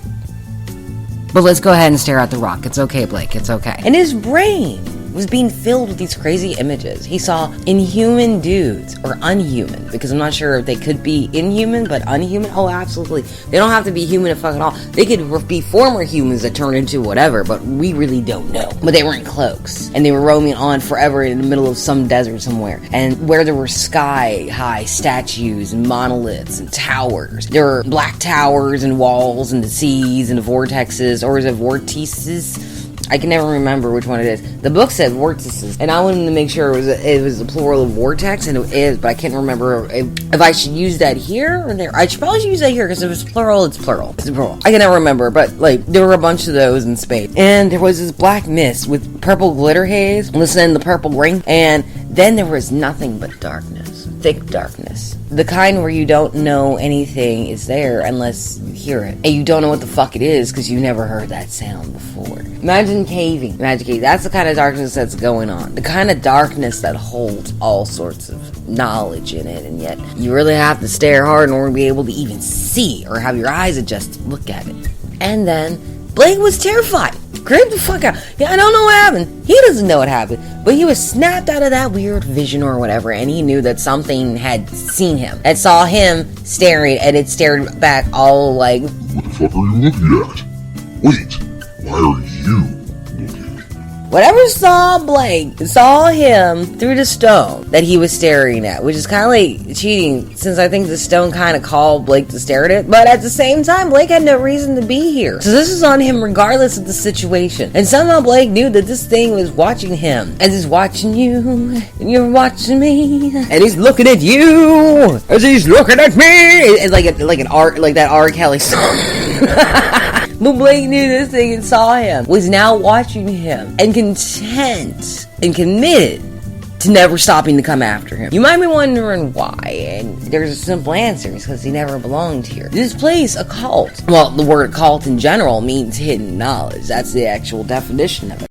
But let's go ahead and stare at the rock. It's okay, Blake. It's okay. And his brain was being filled with these crazy images. He saw inhuman dudes, or unhuman, because I'm not sure if they could be inhuman, but unhuman. Oh, absolutely. They don't have to be human at fucking all. They could be former humans that turn into whatever, but we really don't know. But they were in cloaks, and they were roaming on forever in the middle of some desert somewhere, and where there were sky-high statues and monoliths and towers. There were black towers and walls and the seas and the vortexes, or is it vortices? I can never remember which one it is. The book said vortices, and I wanted to make sure it was the plural of vortex, and it is, but I can't remember if I should use that here or there. I probably should use that here, because if it's plural, it's plural. It's plural. I can never remember, but, like, there were a bunch of those in space. And there was this black mist with purple glitter haze, listen, the purple ring, and then there was nothing but darkness. Thick darkness. The kind where you don't know anything is there unless you hear it. And you don't know what the fuck it is because you never heard that sound before. Imagine caving. Imagine caving. That's the kind of darkness that's going on. The kind of darkness that holds all sorts of knowledge in it, and yet you really have to stare hard in order to be able to even see or have your eyes adjusted to look at it. And then Blake was terrified. Creeped the fuck out. Yeah, I don't know what happened. He doesn't know what happened. But he was snapped out of that weird vision or whatever, and he knew that something had seen him. It saw him staring, and it stared back all like, what the fuck are you looking at? Wait, why are you looking? Whatever saw Blake, saw him through the stone that he was staring at, which is kind of like cheating, since I think the stone kind of called Blake to stare at it, but at the same time, Blake had no reason to be here. So this is on him regardless of the situation. And somehow Blake knew that this thing was watching him, and he's watching you, and you're watching me, and he's looking at you, as he's looking at me. It's like that R. Kelly song. But Blake knew this thing and saw him, was now watching him, and content and committed to never stopping to come after him. You might be wondering why, and there's a simple answer. It's because he never belonged here. This place, a cult. Well, the word cult in general means hidden knowledge. That's the actual definition of it.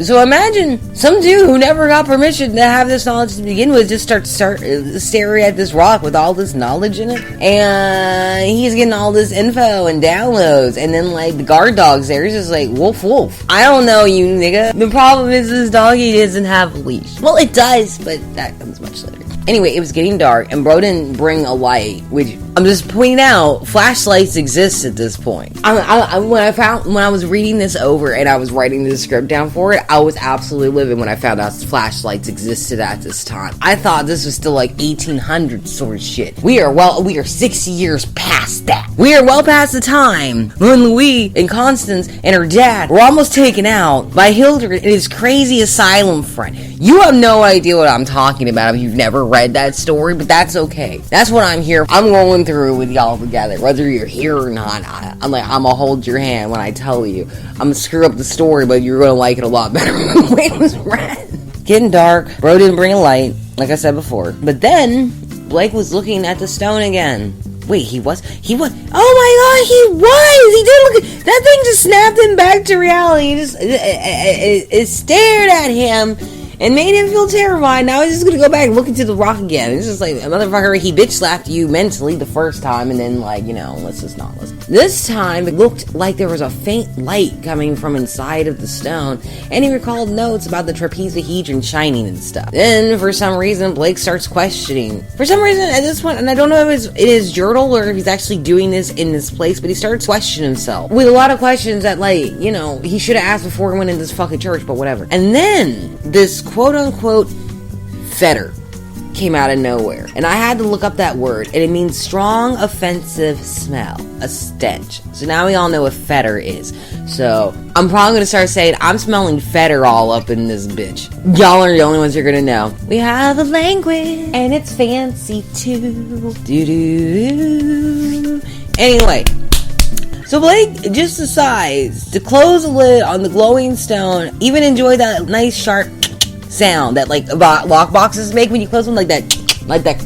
So imagine some dude who never got permission to have this knowledge to begin with just start staring at this rock with all this knowledge in it, and he's getting all this info and downloads, and then like the guard dog's there, he's just like, woof woof. I don't know you, nigga. The problem is this doggy doesn't have a leash. Well, it does, but that comes much later. Anyway, it was getting dark, and bro didn't bring a light, which I'm just pointing out, flashlights exist at this point. When I was reading this over and I was writing the script down for it, I was absolutely livid when I found out flashlights existed at this time. I thought this was still like 1800s sort of shit. We are 60 years past that. We are well past the time when Louis and Constance and her dad were almost taken out by Hildred and his crazy asylum friend. You have no idea what I'm talking about if you've never read that story, but that's okay. That's what I'm here for. I'm going through with y'all together, whether you're here or not. I'm gonna hold your hand when I tell you. I'm gonna screw up the story, but you're gonna like it a lot better when the way it was read. Getting dark, bro didn't bring a light, like I said before. But then, Blake was looking at the stone again. Wait, he was? Oh my god, he was! He did look at, that thing just snapped him back to reality. It stared at him and made him feel terrified. Now he's just gonna go back and look into the rock again. It's just like, motherfucker, he bitch slapped you mentally the first time, and then, like, let's just not listen. This time, it looked like there was a faint light coming from inside of the stone, and he recalled notes about the trapezohedron shining and stuff. Then, for some reason, Blake starts questioning. For some reason, at this point, and I don't know if it is journal or if he's actually doing this in this place, but he starts questioning himself with a lot of questions that, like, he should have asked before he went into this fucking church, but whatever. And then, this quote-unquote fetter came out of nowhere, and I had to look up that word, and it means strong offensive smell, a stench. So now we all know what fetter is. So I'm probably gonna start saying I'm smelling fetter all up in this bitch. Y'all are the only ones who are gonna know. We have a language, and it's fancy too. Doo-doo-doo. Anyway, so Blake just decides to close the lid on the glowing stone, even enjoy that nice sharp sound that, like, lock boxes make when you close them, like that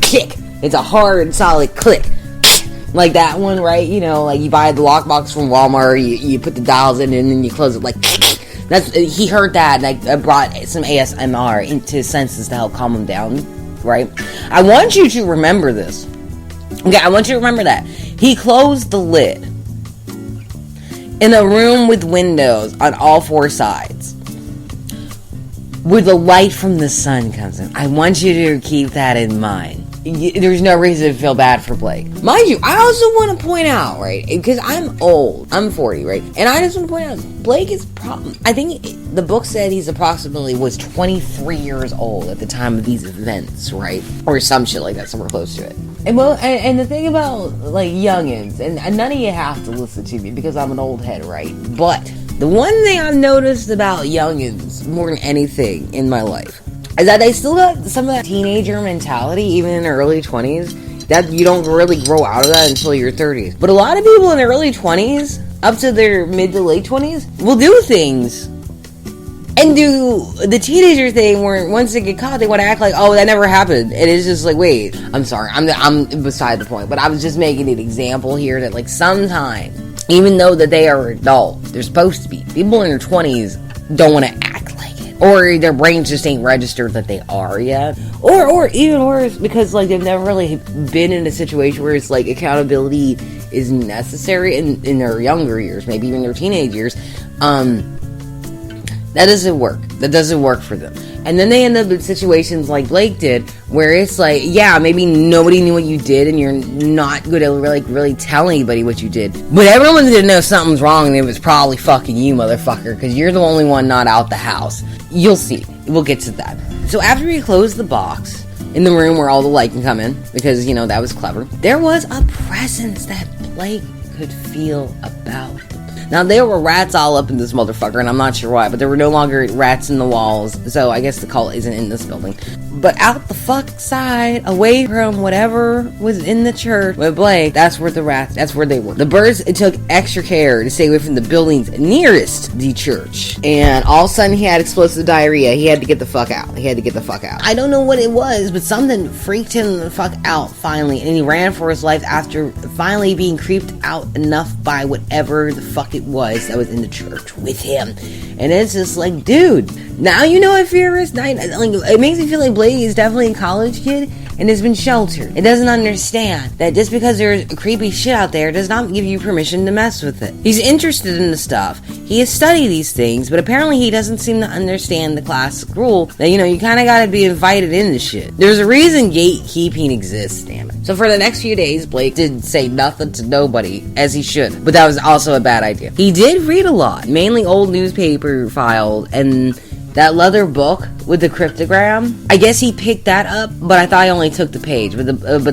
click. It's a hard, solid click. Like that one, right? Like you buy the lock box from Walmart, you put the dials in, and then you close it, like, he heard that, and I brought some ASMR into his senses to help calm him down, right? I want you to remember this. Okay, I want you to remember that. He closed the lid in a room with windows on all four sides, where the light from the sun comes in. I want you to keep that in mind. There's no reason to feel bad for Blake. Mind you, I also want to point out, right, because I'm old. I'm 40, right? And I just want to point out, Blake is I think the book said was 23 years old at the time of these events, right? Or some shit like that, somewhere close to it. And the thing about, like, youngins, and none of you have to listen to me because I'm an old head, right? But the one thing I've noticed about youngins more than anything in my life is that they still got some of that teenager mentality, even in their early 20s, that you don't really grow out of that until your 30s. But a lot of people in their early 20s, up to their mid to late 20s, will do things and do the teenager thing where once they get caught, they want to act like, oh, that never happened. And it's just like, wait, I'm sorry, I'm beside the point. But I was just making an example here that, like, sometimes, even though that they are adults, they're supposed to be, people in their 20s don't want to act like it. Or their brains just ain't registered that they are yet. Or even worse, because, like, they've never really been in a situation where it's like accountability is necessary in their younger years, maybe even their teenage years. That doesn't work. That doesn't work for them. And then they end up in situations like Blake did, where it's like, yeah, maybe nobody knew what you did, and you're not going to really tell anybody what you did. But everyone's going to know something's wrong, and it was probably fucking you, motherfucker, because you're the only one not out the house. You'll see. We'll get to that. So after we closed the box in the room where all the light can come in, because, that was clever, there was a presence that Blake could feel about. Now, there were rats all up in this motherfucker, and I'm not sure why, but there were no longer rats in the walls, so I guess the cult isn't in this building. But out the fuck side, away from whatever was in the church with Blake, that's where the rats, that's where they were. The birds, it took extra care to stay away from the buildings nearest the church. And all of a sudden, he had explosive diarrhea. He had to get the fuck out. I don't know what it was, but something freaked him the fuck out finally, and he ran for his life after finally being creeped out enough by whatever the fuck it was that was in the church with him. And it's just like, dude, Now you know what fear is. Like, it makes me feel like Blake is definitely a college kid and has been sheltered. It doesn't understand that just because there's creepy shit out there does not give you permission to mess with it. He's interested in the stuff. He has studied these things, but apparently he doesn't seem to understand the classic rule that, you kind of gotta be invited into shit. There's a reason gatekeeping exists, damn it. So for the next few days, Blake did say nothing to nobody, as he should, but that was also a bad idea. He did read a lot, mainly old newspaper files, and that leather book with the cryptogram, I guess he picked that up, but I thought I only took the page. But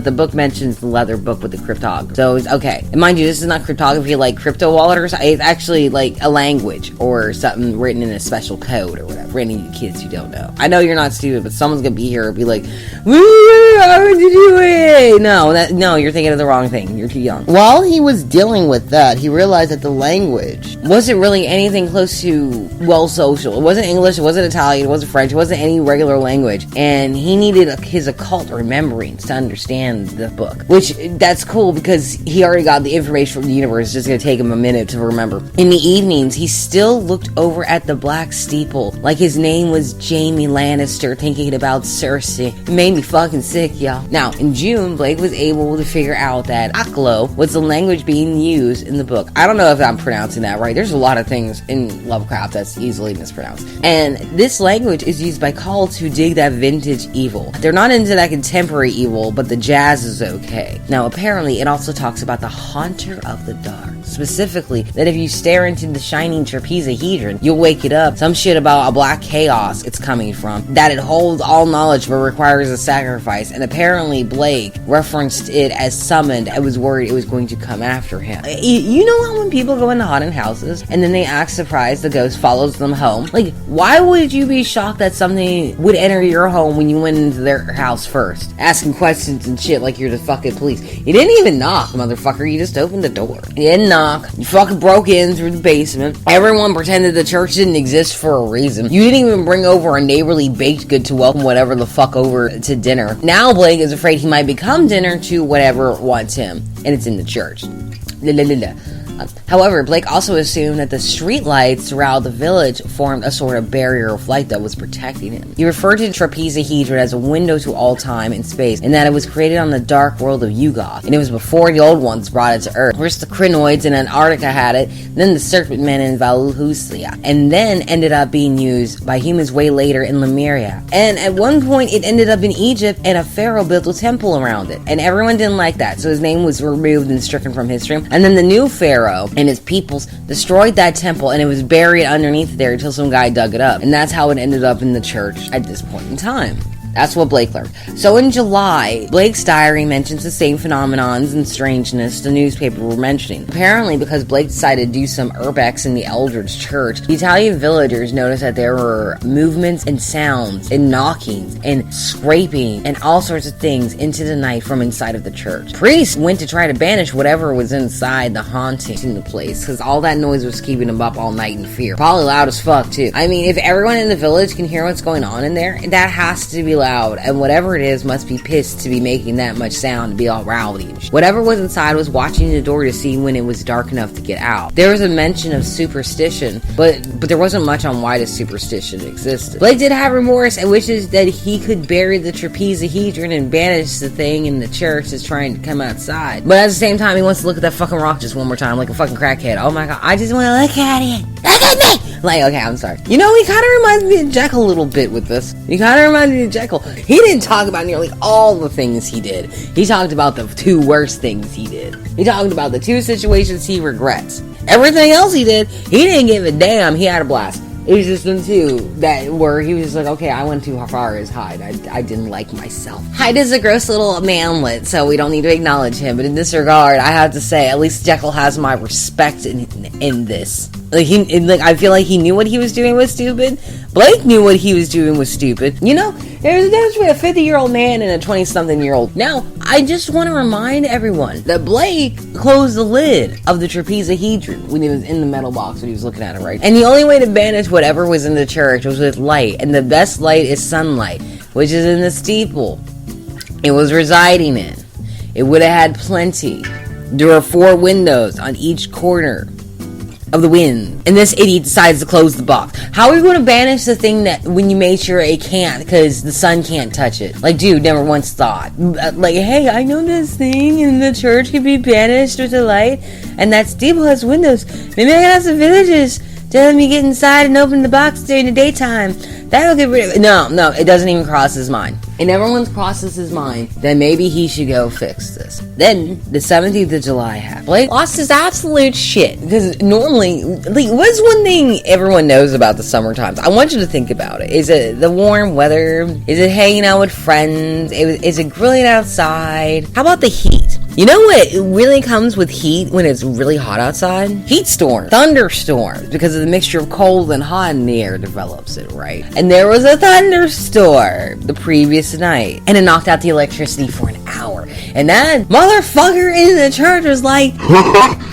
the book mentions the leather book with the cryptography. So it's okay. And mind you, this is not cryptography like crypto wallet or something. It's actually like a language or something written in a special code or whatever. For any of you kids who don't know. I know you're not stupid, but someone's gonna be here and be like, "Woo, how would you do it?" No, you're thinking of the wrong thing. You're too young. While he was dealing with that, he realized that the language wasn't really anything close to, social. It wasn't English, it wasn't Italian, it wasn't French, it wasn't any regular language, and he needed his occult rememberings to understand the book, which that's cool because he already got the information from the universe. It's just gonna take him a minute to remember. In the evenings, he still looked over at the black steeple like his name was Jaime Lannister, thinking about Cersei. It made me fucking sick, y'all. Now, in June, Blake was able to figure out that Aklo was the language being used in the book. I don't know if I'm pronouncing that right. There's a lot of things in Lovecraft that's easily mispronounced. And this language is used by cults who dig that vintage evil. They're not into that contemporary evil, but the jazz is okay. Now, apparently, it also talks about the Haunter of the Dark. Specifically, that if you stare into the shining trapezahedron, you'll wake it up. Some shit about a black chaos it's coming from. That it holds all knowledge but requires a sacrifice. And apparently, Blake referenced it as summoned and was worried it was going to come after him. You know how when people go into haunted houses and then they act surprised the ghost follows them home? Like, why would you be shocked that something would enter your home when you went into their house first? Asking questions and shit like you're the fucking police. You didn't even knock, motherfucker. You just opened the door. You didn't knock. You fucking broke in through the basement. Everyone pretended the church didn't exist for a reason. You didn't even bring over a neighborly baked good to welcome whatever the fuck over to dinner. Now Blake is afraid he might become dinner to whatever wants him. And it's in the church. However, Blake also assumed that the streetlights throughout the village formed a sort of barrier of light that was protecting him. He referred to the trapezahedron as a window to all time and space, and that it was created on the dark world of Yugoth, and it was before the old ones brought it to Earth. First the Crinoids in Antarctica had it, then the Serpent Men in Valhusia, and then ended up being used by humans way later in Lemuria. And at one point it ended up in Egypt, and a pharaoh built a temple around it, and everyone didn't like that, so his name was removed and stricken from history. And then the new pharaoh and his peoples destroyed that temple, and it was buried underneath there until some guy dug it up, and that's how it ended up in the church at this point in time. That's what Blake learned. So in July, Blake's diary mentions the same phenomenons and strangeness the newspaper were mentioning. Apparently, because Blake decided to do some urbex in the Eldridge Church, the Italian villagers noticed that there were movements and sounds and knockings and scraping and all sorts of things into the night from inside of the church. Priests went to try to banish whatever was inside the haunting in the place, because all that noise was keeping them up all night in fear. Probably loud as fuck, too. I mean, if everyone in the village can hear what's going on in there, that has to be loud. And whatever it is must be pissed to be making that much sound to be all rowdy and shit. Whatever was inside was watching the door to see when it was dark enough to get out. There was a mention of superstition, but there wasn't much on why the superstition existed. Blake did have remorse and wishes that he could bury the trapezahedron and banish the thing in the church that's trying to come outside. But at the same time, he wants to look at that fucking rock just one more time like a fucking crackhead. Oh my god, I just want to look at it. Look at me! Like, okay, I'm sorry. You know, he kind of reminds me of Jekyll a little bit with this. He kind of reminds me of Jekyll. He didn't talk about nearly all the things he did. He talked about the 2 worst things he did. He talked about the 2 situations he regrets. Everything else he did, he didn't give a damn. He had a blast. It was just them 2 that where he was just like, okay, I went too far as Hyde. I didn't like myself. Hyde is a gross little manlet, so we don't need to acknowledge him. But in this regard, I have to say, at least Jekyll has my respect in this. Like, I feel like he knew what he was doing was stupid. Blake knew what he was doing was stupid. You know, there's a difference between a 50-year-old man and a 20-something-year-old. Now, I just want to remind everyone that Blake closed the lid of the trapezahedron when he was in the metal box when he was looking at it, right? And the only way to banish whatever was in the church was with light. And the best light is sunlight, which is in the steeple it was residing in. It would have had plenty. There were 4 windows on each corner. of the wind, and this idiot decides to close the box. How are we going to banish the thing that when you made sure it can't, because the sun can't touch it? Like, dude, never once thought. Like, hey, I know this thing in the church can be banished with the light, and that steeple has windows. Maybe I can ask the villagers to let me get inside and open the box during the daytime. That'll get rid of it. No, it doesn't even cross his mind. And never once crosses his mind that maybe he should go fix this. Then, the 17th of July happened. Blake lost his absolute shit. Because normally, like, what's one thing everyone knows about the summer times? I want you to think about it. Is it the warm weather? Is it hanging out with friends? Is it grilling outside? How about the heat? You know what really comes with heat when it's really hot outside? Heat storms, thunderstorms, because of the mixture of cold and hot in the air develops it, right? And there was a thunderstorm the previous night, and it knocked out the electricity for an hour. And that motherfucker in the church was like,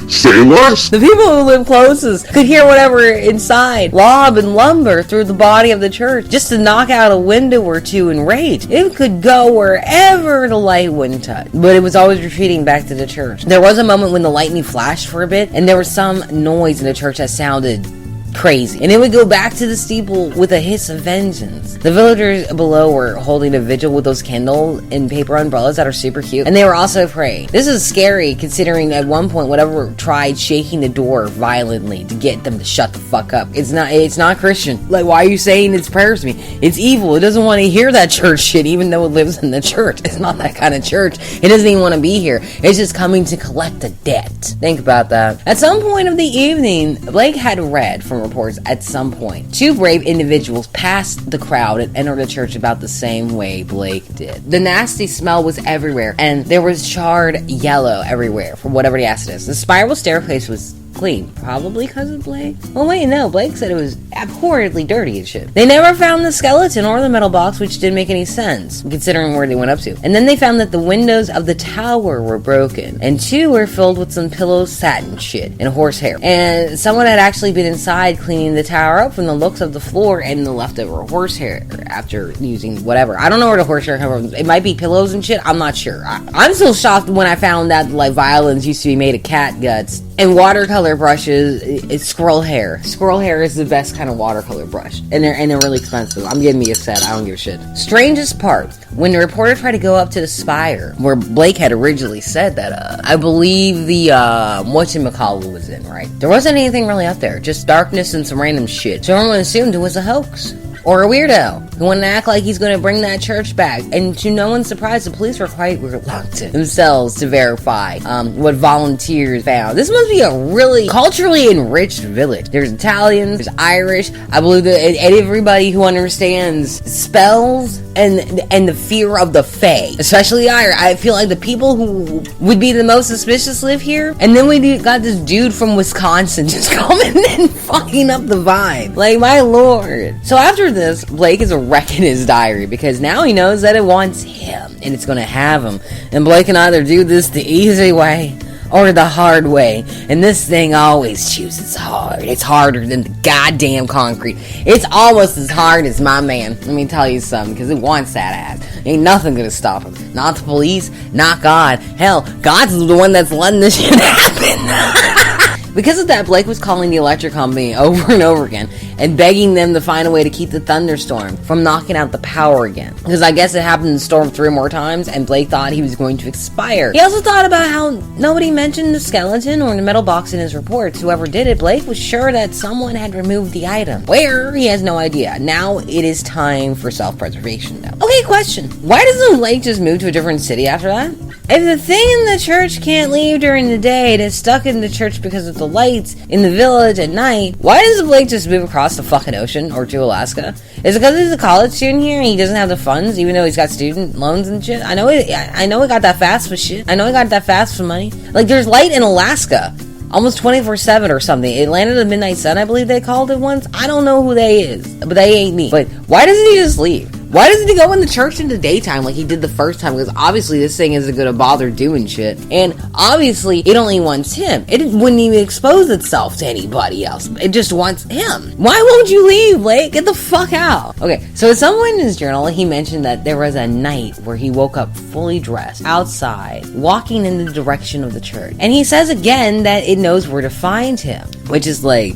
say less. the people who live closest could hear whatever inside lob and lumber through the body of the church just to knock out a window or two in rage. It could go wherever the light wouldn't touch, but it was always retreating back to the church. There was a moment when the lightning flashed for a bit, and there was some noise in the church that sounded crazy, and it would go back to the steeple with a hiss of vengeance. The villagers below were holding a vigil with those Kindle and paper umbrellas that are super cute, and they were also praying. This is scary considering at one point whatever tried shaking the door violently to get them to shut the fuck up. It's not Christian. Like, why are you saying its prayers to me? It's evil. It doesn't want to hear that church shit even though it lives in the church. It's not that kind of church. It doesn't even want to be here. It's just coming to collect a debt. Think about that. At some point of the evening, Blake had read from reports at some point 2 brave individuals passed the crowd and entered the church about the same way Blake did. The nasty smell was everywhere, and there was charred yellow everywhere from whatever the acid is. The spiral staircase was clean, probably because of Blake. Well, wait, no, Blake said it was abhorrently dirty and shit. They never found the skeleton or the metal box, which didn't make any sense considering where they went up to. And then they found that the windows of the tower were broken, and 2 were filled with some pillows, satin shit, and horsehair. And someone had actually been inside cleaning the tower up from the looks of the floor and the leftover horsehair after using whatever. I don't know where the horsehair comes from. It might be pillows and shit. I'm not sure. I'm still shocked when I found that like violins used to be made of cat guts. And watercolor brushes, it's squirrel hair. Squirrel hair is the best kind of watercolor brush. And they're really expensive. I'm giving me a set. I don't give a shit. Strangest part, when the reporter tried to go up to the spire, where Blake had originally said that, I believe the, whatchamacallit was in, right? There wasn't anything really up there. Just darkness and some random shit. So everyone assumed it was a hoax. Or a weirdo who wanted to act like he's going to bring that church back. And to no one's surprise, the police were quite reluctant themselves to verify what volunteers found. This must be a really culturally enriched village. There's Italians, there's Irish. I believe that everybody who understands spells and the fear of the Fae, especially Irish. I feel like the people who would be the most suspicious live here. And then we got this dude from Wisconsin just coming and fucking up the vibe. Like, my lord. So after this, Blake is a wreck in his diary because now he knows that it wants him and it's going to have him. And Blake can either do this the easy way or the hard way. And this thing always chooses hard. It's harder than the goddamn concrete. It's almost as hard as my man. Let me tell you something, because it wants that ass. Ain't nothing gonna stop him. Not the police, not God. Hell, God's the one that's letting this shit happen. Because of that, Blake was calling the electric company over and over again and begging them to find a way to keep the thunderstorm from knocking out the power again. Because I guess it happened to storm 3 more times and Blake thought he was going to expire. He also thought about how nobody mentioned the skeleton or the metal box in his reports. Whoever did it, Blake was sure that someone had removed the item. Where? He has no idea. Now it is time for self-preservation though. Okay, question. Why doesn't Blake just move to a different city after that? If the thing in the church can't leave during the day, it is stuck in the church because of the lights in the village at night, why doesn't Blake just move across the fucking ocean or to Alaska? Is it because he's a college student here and he doesn't have the funds, even though he's got student loans and shit? I know he got that fast for shit. I know he got that fast for money. Like, there's light in Alaska. Almost 24/7 or something. It landed at Midnight Sun, I believe they called it once. I don't know who they is, but they ain't me. But why doesn't he just leave? Why doesn't he go in the church in the daytime like he did the first time? Because obviously this thing isn't going to bother doing shit. And obviously it only wants him. It wouldn't even expose itself to anybody else. It just wants him. Why won't you leave, Blake? Get the fuck out. Okay, so at some point in his journal, he mentioned that there was a night where he woke up fully dressed, outside, walking in the direction of the church. And he says again that it knows where to find him. Which is like,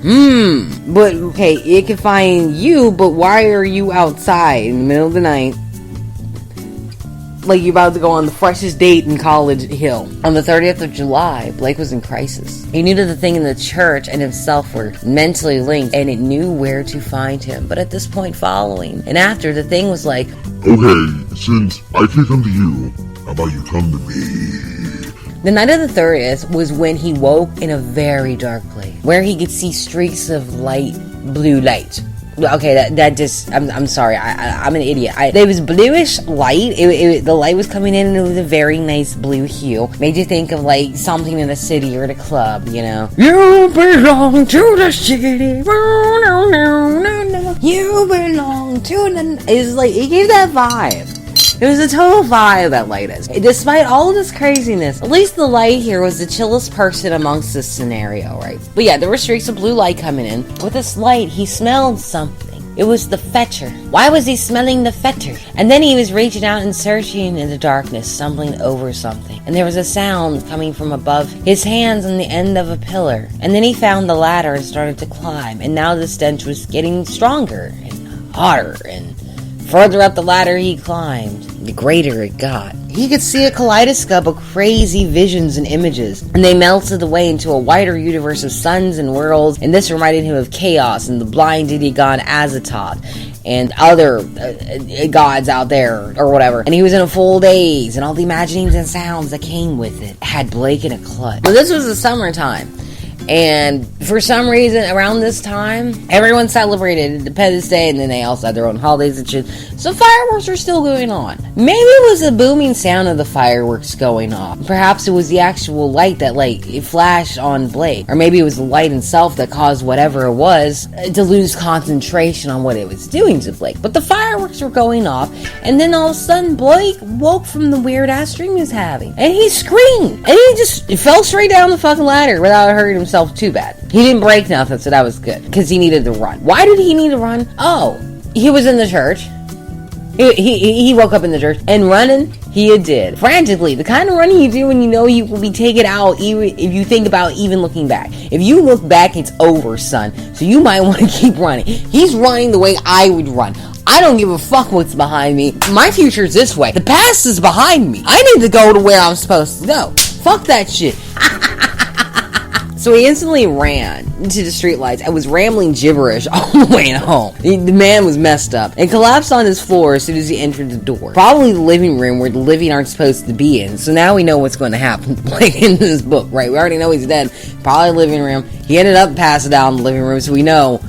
but okay, it can find you, but why are you outside in the middle of the night? Like you're about to go on the freshest date in College Hill. On the 30th of July, Blake was in crisis. He knew that the thing in the church and himself were mentally linked, and it knew where to find him. But at this point, following and after, the thing was like, okay, since I can come to you, how about you come to me? The night of the 30th was when he woke in a very dark place, where he could see streaks of light, blue light. Okay, that just, I'm sorry, I'm an idiot. There was bluish light, the light was coming in and it was a very nice blue hue. Made you think of like something in a city or at a club, you know. You belong to the city, you belong to the, it's like, it gave that vibe. It was a total vibe that light is. Despite all of this craziness, at least the light here was the chillest person amongst this scenario, right? But yeah, there were streaks of blue light coming in. With this light, he smelled something. It was the fetcher. Why was he smelling the fetcher? And then he was reaching out and searching in the darkness, stumbling over something. And there was a sound coming from above his hands on the end of a pillar. And then he found the ladder and started to climb. And now the stench was getting stronger and hotter, and further up the ladder he climbed, the greater it got. He could see a kaleidoscope of crazy visions and images, and they melted away into a wider universe of suns and worlds, and this reminded him of Chaos and the blind deity god Azatoth, and other gods out there, or whatever. And he was in a full daze, and all the imaginings and sounds that came with it had Blake in a clutch. But this was the summertime. And for some reason, around this time, everyone celebrated Independence Day, and then they also had their own holidays and shit. So fireworks were still going on. Maybe it was the booming sound of the fireworks going off. Perhaps it was the actual light that, like, it flashed on Blake. Or maybe it was the light itself that caused whatever it was to lose concentration on what it was doing to Blake. But the fireworks were going off, and then all of a sudden, Blake woke from the weird-ass dream he was having. And he screamed! And he just fell straight down the fucking ladder without hurting himself too bad. He didn't break nothing, so that was good, because he needed to run. Why did he need to run? Oh, he was in the church. He woke up in the church, and running he did frantically, the kind of running you do when you know you will be taken out, even if you think about even looking back. If you look back, it's over, son, so you might want to keep running. He's running the way I would run. I don't give a fuck what's behind me. My future's this way. The past is behind me. I need to go to where I'm supposed to go. Fuck that shit. So he instantly ran into the streetlights and was rambling gibberish all the way home. The man was messed up and collapsed on his floor as soon as he entered the door. Probably the living room where the living aren't supposed to be in. So now we know what's going to happen like in this book, right? We already know he's dead. Probably living room. He ended up passing out in the living room, so we know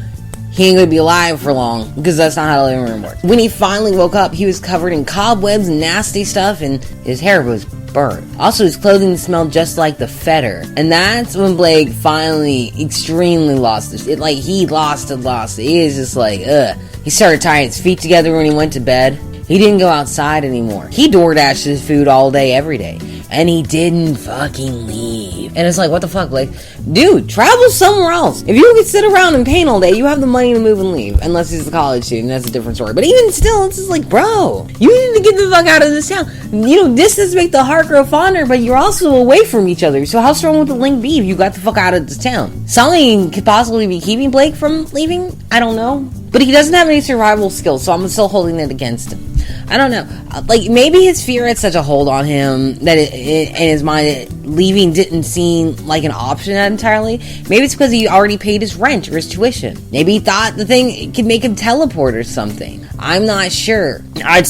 he ain't gonna be alive for long, because that's not how the living room works. When he finally woke up, he was covered in cobwebs and nasty stuff, and his hair was burnt. Also, his clothing smelled just like the fetter. And that's when Blake finally extremely lost it. Like, he lost it. He was just like, ugh. He started tying his feet together when he went to bed. He didn't go outside anymore. He DoorDashed his food all day, every day. And he didn't fucking leave. And it's like, what the fuck, Blake? Dude, travel somewhere else. If you could sit around and paint all day, you have the money to move and leave. Unless he's a college student, that's a different story. But even still, it's just like, bro, you need to get the fuck out of this town. You know, distance make the heart grow fonder, but you're also away from each other. So how strong would the link be if you got the fuck out of this town? Something could possibly be keeping Blake from leaving? I don't know. But he doesn't have any survival skills, so I'm still holding it against him. I don't know. Like, maybe his fear had such a hold on him that in his mind, leaving didn't seem like an option entirely. Maybe it's because he already paid his rent or his tuition. Maybe he thought the thing could make him teleport or something. I'm not sure. I'd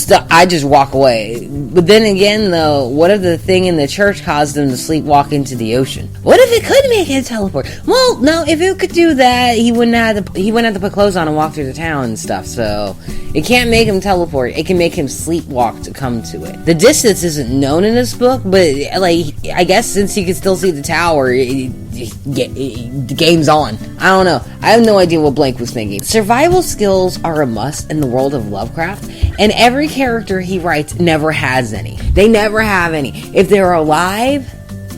just walk away. But then again, though, what if the thing in the church caused him to sleepwalk into the ocean? What if it could make him teleport? Well, no, if it could do that, he wouldn't have to put clothes on and walk through the town and stuff. So it can't make him teleport. It can make him sleepwalk to come to it. The distance isn't known in this book, but like, I guess since he can still see the tower, the game's on. I don't know. I have no idea what Blake was thinking. Survival skills are a must in the world of Lovecraft, And every character he writes never has any. They never have any. If they're alive,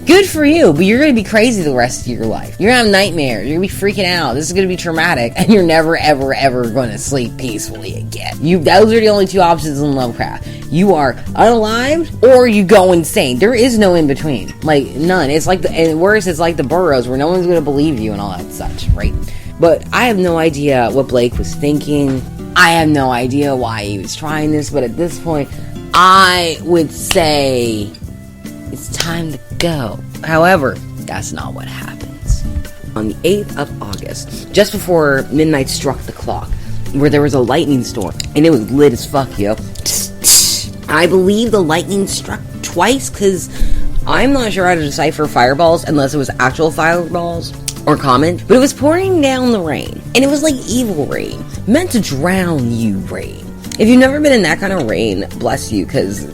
good for you, but you're going to be crazy the rest of your life. You're going to have nightmares. You're going to be freaking out. This is going to be traumatic, and you're never, ever, ever going to sleep peacefully again. Those are the only two options in Lovecraft. You are unalived, or you go insane. There is no in between. Like, none. It's like and worse, it's like the Burrows, where no one's going to believe you and all that such, right? But I have no idea what Blake was thinking. I have no idea why he was trying this, but at this point, I would say it's time to go. However, that's not what happens. On the 8th of August, just before midnight struck the clock, where there was a lightning storm, and it was lit as fuck, yo. I believe the lightning struck twice, because I'm not sure how to decipher fireballs unless it was actual fireballs or common, but it was pouring down the rain, and it was like evil rain, meant to drown you rain. If you've never been in that kind of rain, bless you, because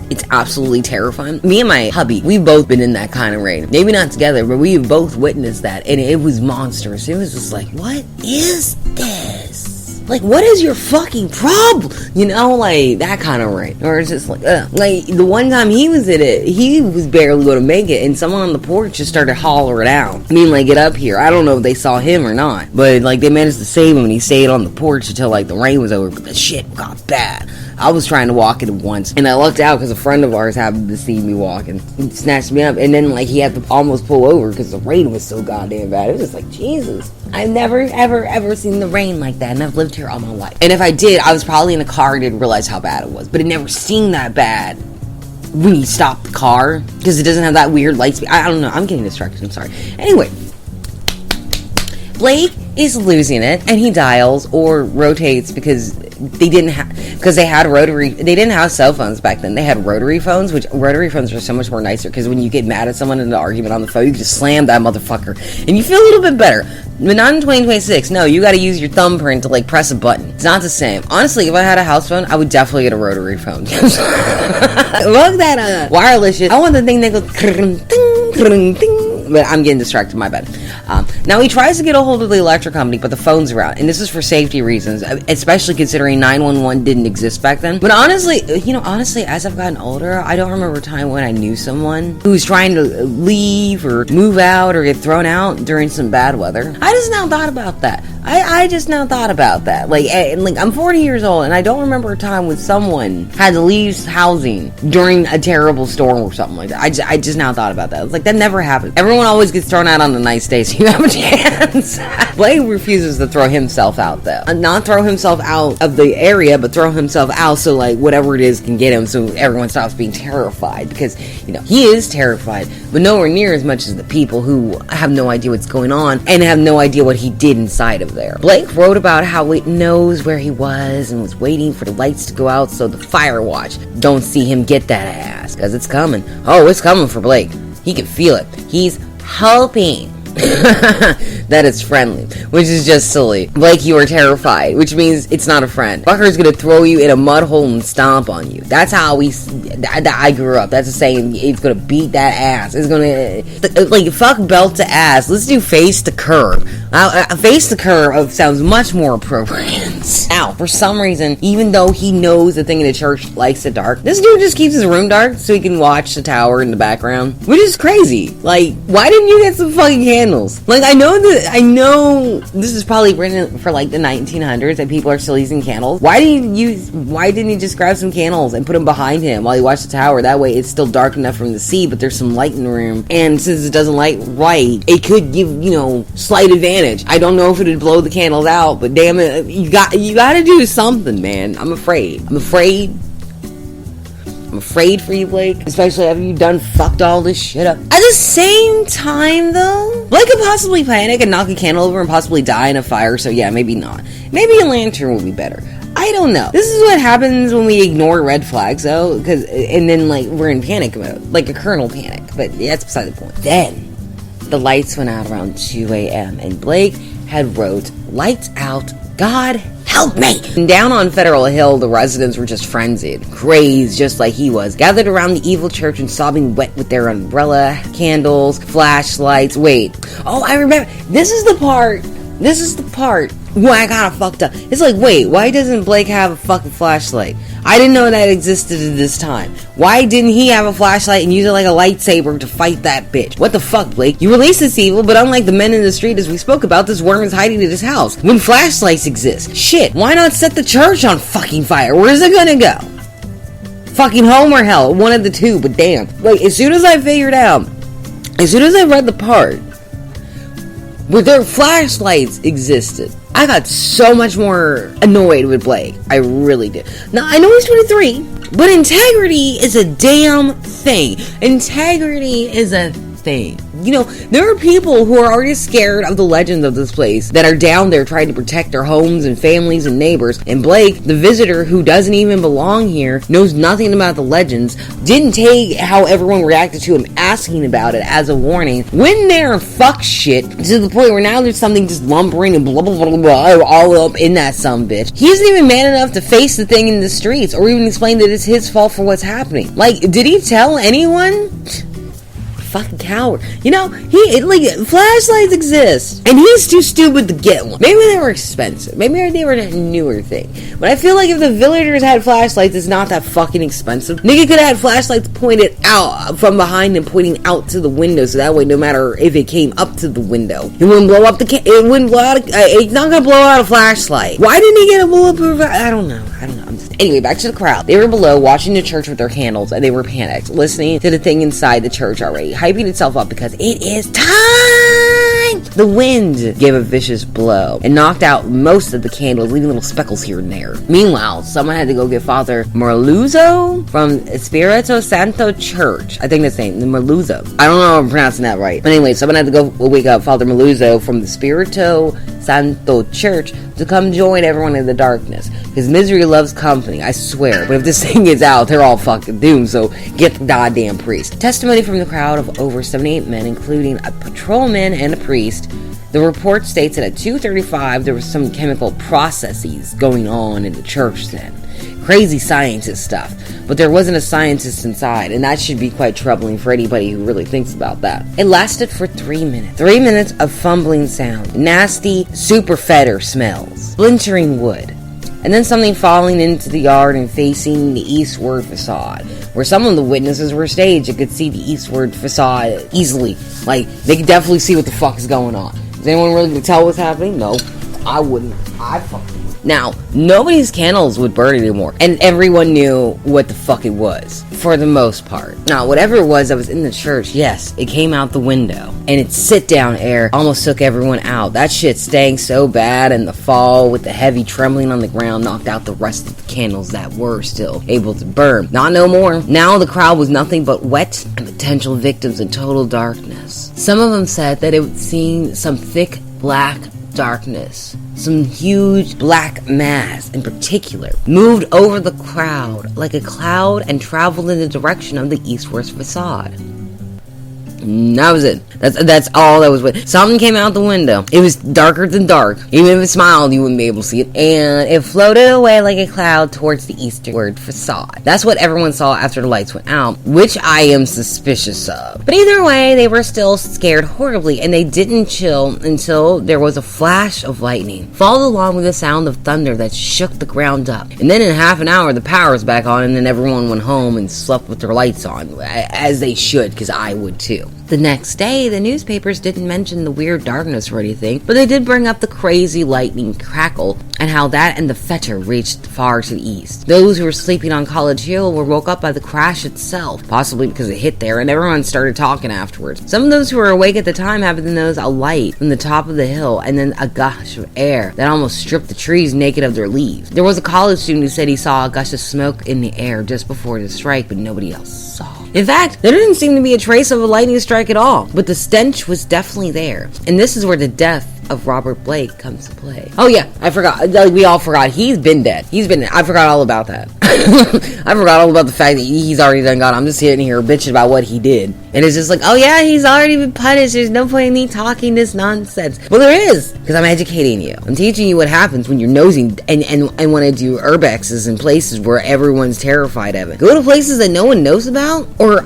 it's absolutely terrifying. Me and my hubby, we've both been in that kind of rain. Maybe not together, but we've both witnessed that, and it was monstrous. It was just like, what is this? Like, what is your fucking problem? You know, like, that kind of rain. Or it's just like, ugh. Like, the one time he was in it, he was barely going to make it, and someone on the porch just started hollering out. I mean, like, get up here. I don't know if they saw him or not, but, like, they managed to save him, and he stayed on the porch until, like, the rain was over, but the shit got bad. I was trying to walk it once, and I lucked out because a friend of ours happened to see me walking. He snatched me up, and then, like, he had to almost pull over because the rain was so goddamn bad. It was just like, Jesus. I've never, ever, ever seen the rain like that, and I've lived here all my life. And if I did, I was probably in a car and didn't realize how bad it was, but it never seemed that bad when you stop the car, because it doesn't have that weird light speed. I don't know, I'm getting distracted, I'm sorry. Anyway, Blake is losing it, and he dials or rotates because they didn't they didn't have cell phones back then. They had rotary phones, which rotary phones are so much more nicer, because when you get mad at someone in an argument on the phone, you can just slam that motherfucker and you feel a little bit better. But not in 2026. No, you gotta use your thumbprint to, like, press a button. It's not the same. Honestly, if I had a house phone, I would definitely get a rotary phone. Fuck that wireless shit. I want the thing that goes ding, ding. But I'm getting distracted, my bad. Now he tries to get a hold of the electric company, but the phones are out, and this is for safety reasons, especially considering 911 didn't exist back then. But honestly, as I've gotten older, I don't remember a time when I knew someone who was trying to leave or move out or get thrown out during some bad weather. I just now thought about that. I just now thought about that. Like, I'm 40 years old, and I don't remember a time when someone had to leave housing during a terrible storm or something like that. I just now thought about that. I was like, that never happened. Everyone always gets thrown out on a nice day, so you have a chance. Blake refuses to throw himself out, though. Not throw himself out of the area, but throw himself out so, like, whatever it is can get him, so everyone stops being terrified. Because, you know, he is terrified, but nowhere near as much as the people who have no idea what's going on and have no idea what he did inside of there. Blake wrote about how it knows where he was and was waiting for the lights to go out so the fire watch don't see him get that ass, because it's coming. Oh, it's coming for Blake. He can feel it. He's hoping that it's friendly, which is just silly. Blake, you are terrified, which means it's not a friend. Fucker's gonna throw you in a mud hole and stomp on you. That's how I grew up. That's a saying. It's gonna beat that ass. It's gonna, like, fuck belt to ass. Let's do face to curb. Face to curb sounds much more appropriate. Now, for some reason, even though he knows the thing in the church likes it dark, this dude just keeps his room dark so he can watch the tower in the background, which is crazy. Like, why didn't you get some fucking candles? Like, I know this is probably written for, like, the 1900s and people are still using candles. Why didn't he just grab some candles and put them behind him while he watched the tower? That way it's still dark enough for him to see, but there's some light in the room, and since it doesn't light right, it could give, slight advantage. I don't know if it would blow the candles out, but damn it, you gotta do something, man. I'm afraid for you, Blake, especially after you've done fucked all this shit up. At the same time, though, Blake could possibly panic and knock a candle over and possibly die in a fire, so yeah, maybe not. Maybe a lantern would be better. I don't know. This is what happens when we ignore red flags, though, and then, like, we're in panic mode, like a kernel panic, but that's beside the point. Then, the lights went out around 2 a.m., and Blake had wrote, "Lights out, God help me!" And down on Federal Hill, the residents were just frenzied, crazed just like he was, gathered around the evil church and sobbing wet with their umbrella, candles, flashlights. Wait. Oh, I remember. This is the part Well, I got fucked up. It's like, wait, why doesn't Blake have a fucking flashlight? I didn't know that existed at this time. Why didn't he have a flashlight and use it like a lightsaber to fight that bitch? What the fuck, Blake? You released this evil, but unlike the men in the street as we spoke about, this worm is hiding in his house. When flashlights exist. Shit, why not set the church on fucking fire? Where's it gonna go? Fucking home or hell? One of the two, but damn. Like, as soon as I figured out, as soon as I read the part where their flashlights existed, I got so much more annoyed with Blake. I really did. Now, I know he's 23, but integrity is a damn thing. Integrity is a thing. You know, there are people who are already scared of the legends of this place that are down there trying to protect their homes and families and neighbors. And Blake, the visitor who doesn't even belong here, knows nothing about the legends, didn't take how everyone reacted to him asking about it as a warning. Went there and fuck shit to the point where now there's something just lumbering and blah blah blah blah all up in that sumbitch. He isn't even man enough to face the thing in the streets or even explain that it's his fault for what's happening. Like, did he tell anyone? Fucking coward. You know, flashlights exist, and he's too stupid to get one. Maybe they were expensive. Maybe they were a newer thing. But I feel like if the villagers had flashlights, it's not that fucking expensive. Nigga could have had flashlights pointed out from behind and pointing out to the window, so that way, no matter if it came up to the window, it wouldn't blow up it wouldn't blow out. It's not gonna blow out a flashlight. Why didn't he get a bulletproof? I don't know. Anyway, back to the crowd. They were below watching the church with their candles, and they were panicked, listening to the thing inside the church already, hyping itself up because it is time! The wind gave a vicious blow and knocked out most of the candles, leaving little speckles here and there. Meanwhile, someone had to go get Father Merluzzo from Espiritu Santo Church. I think that's the name, the Merluzzo. I don't know if I'm pronouncing that right. But anyway, someone had to go wake up Father Merluzzo from the Espiritu Santo Church to come join everyone in the darkness. Because misery loves company, I swear. But if this thing gets out, they're all fucking doomed, so get the goddamn priest. Testimony from the crowd of over 78 men, including a patrolman and a priest. The report states that at 2:35 there was some chemical processes going on in the church then. Crazy scientist stuff. But there wasn't a scientist inside, and that should be quite troubling for anybody who really thinks about that. It lasted for 3 minutes. 3 minutes of fumbling sound, nasty super fetter smells, splintering wood, and then something falling into the yard and facing the eastward facade. Where some of the witnesses were staged, you could see the eastward facade easily. Like, they could definitely see what the fuck is going on. Is anyone really gonna tell what's happening? No, I wouldn't. I fucking would. Now, nobody's candles would burn anymore, and everyone knew what the fuck it was, for the most part. Now, whatever it was that was in the church, yes, it came out the window, and its sit-down air almost took everyone out. That shit stank so bad, and the fall with the heavy trembling on the ground knocked out the rest of the candles that were still able to burn. Not no more. Now the crowd was nothing but wet and potential victims in total darkness. Some of them said that it would see some thick black darkness. Some huge black mass, in particular, moved over the crowd like a cloud and traveled in the direction of the eastward facade. That was it. That's all that was with. Something came out the window. It was darker than dark. Even if it smiled, you wouldn't be able to see it. And it floated away like a cloud towards the eastward facade. That's what everyone saw after the lights went out, which I am suspicious of. But either way, they were still scared horribly, and they didn't chill until there was a flash of lightning, followed along with a sound of thunder that shook the ground up. And then in half an hour, the power was back on, and then everyone went home and slept with their lights on, as they should, because I would too. The next day, the newspapers didn't mention the weird darkness or anything, but they did bring up the crazy lightning crackle and how that and the fetter reached far to the east. Those who were sleeping on College Hill were woke up by the crash itself, possibly because it hit there, and everyone started talking afterwards. Some of those who were awake at the time happened to notice a light from the top of the hill and then a gush of air that almost stripped the trees naked of their leaves. There was a college student who said he saw a gush of smoke in the air just before the strike, but nobody else saw. In fact, there didn't seem to be a trace of a lightning strike at all, but the stench was definitely there. And this is where the death of Robert Blake comes to play. Oh yeah, I forgot. We all forgot. He's been dead. I forgot all about that. I forgot all about the fact that he's already done gone. I'm just sitting here bitching about what he did. And it's just like, oh yeah, he's already been punished. There's no point in me talking this nonsense. Well, there is, because I'm educating you. I'm teaching you what happens when you're nosing and want to do urbexes in places where everyone's terrified of it. Go to places that no one knows about, or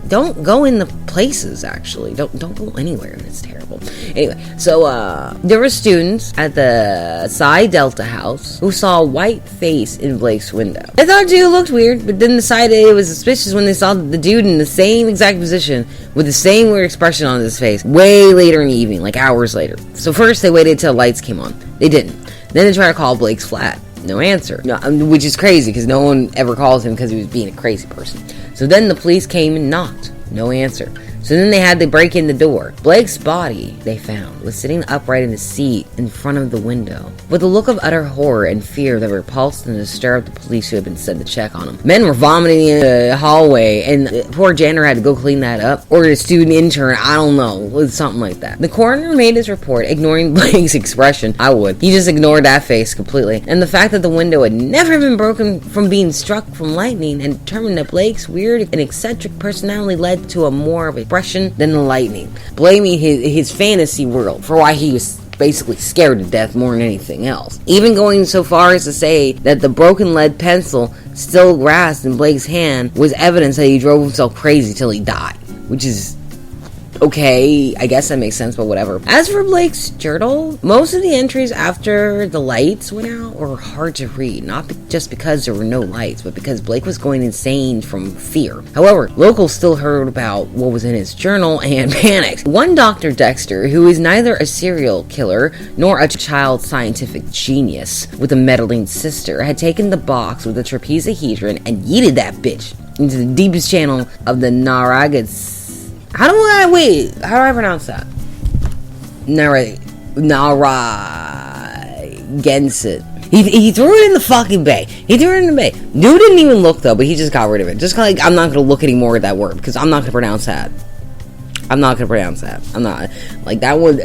don't go in the places, actually. Don't go anywhere. It's terrible. Anyway, anyway, so there were students at the Psi Delta house who saw a white face in Blake's window. They thought the dude looked weird, but then decided it was suspicious when they saw the dude in the same exact position with the same weird expression on his face way later in the evening, like hours later. So first they waited till the lights came on. They didn't. Then they tried to call Blake's flat. No answer. No, which is crazy because no one ever calls him because he was being a crazy person. So then the police came and knocked. No answer. So then they had to break in the door. Blake's body, they found, was sitting upright in a seat in front of the window, with a look of utter horror and fear that repulsed and disturbed the police who had been sent to check on him. Men were vomiting in the hallway, and the poor janitor had to go clean that up. Or a student intern, I don't know, something like that. The coroner made his report, ignoring Blake's expression. I would. He just ignored that face completely. And the fact that the window had never been broken from being struck from lightning, and determined that Blake's weird and eccentric personality led to a more of a than the lightning, blaming his fantasy world for why he was basically scared to death more than anything else. Even going so far as to say that the broken lead pencil still grasped in Blake's hand was evidence that he drove himself crazy till he died, which is okay, I guess that makes sense, but whatever. As for Blake's journal, most of the entries after the lights went out were hard to read, not just because there were no lights, but because Blake was going insane from fear. However, locals still heard about what was in his journal and panicked. One Dr. Dexter, who is neither a serial killer nor a child scientific genius with a meddling sister, had taken the box with the trapezohedron and yeeted that bitch into the deepest channel of the Narragansett. How do I pronounce that? Narragansett. He threw it in the fucking bay. Dude didn't even look though, but he just got rid of it. Just like, I'm not gonna look anymore at that word because I'm not gonna pronounce that. I'm not, like, that would,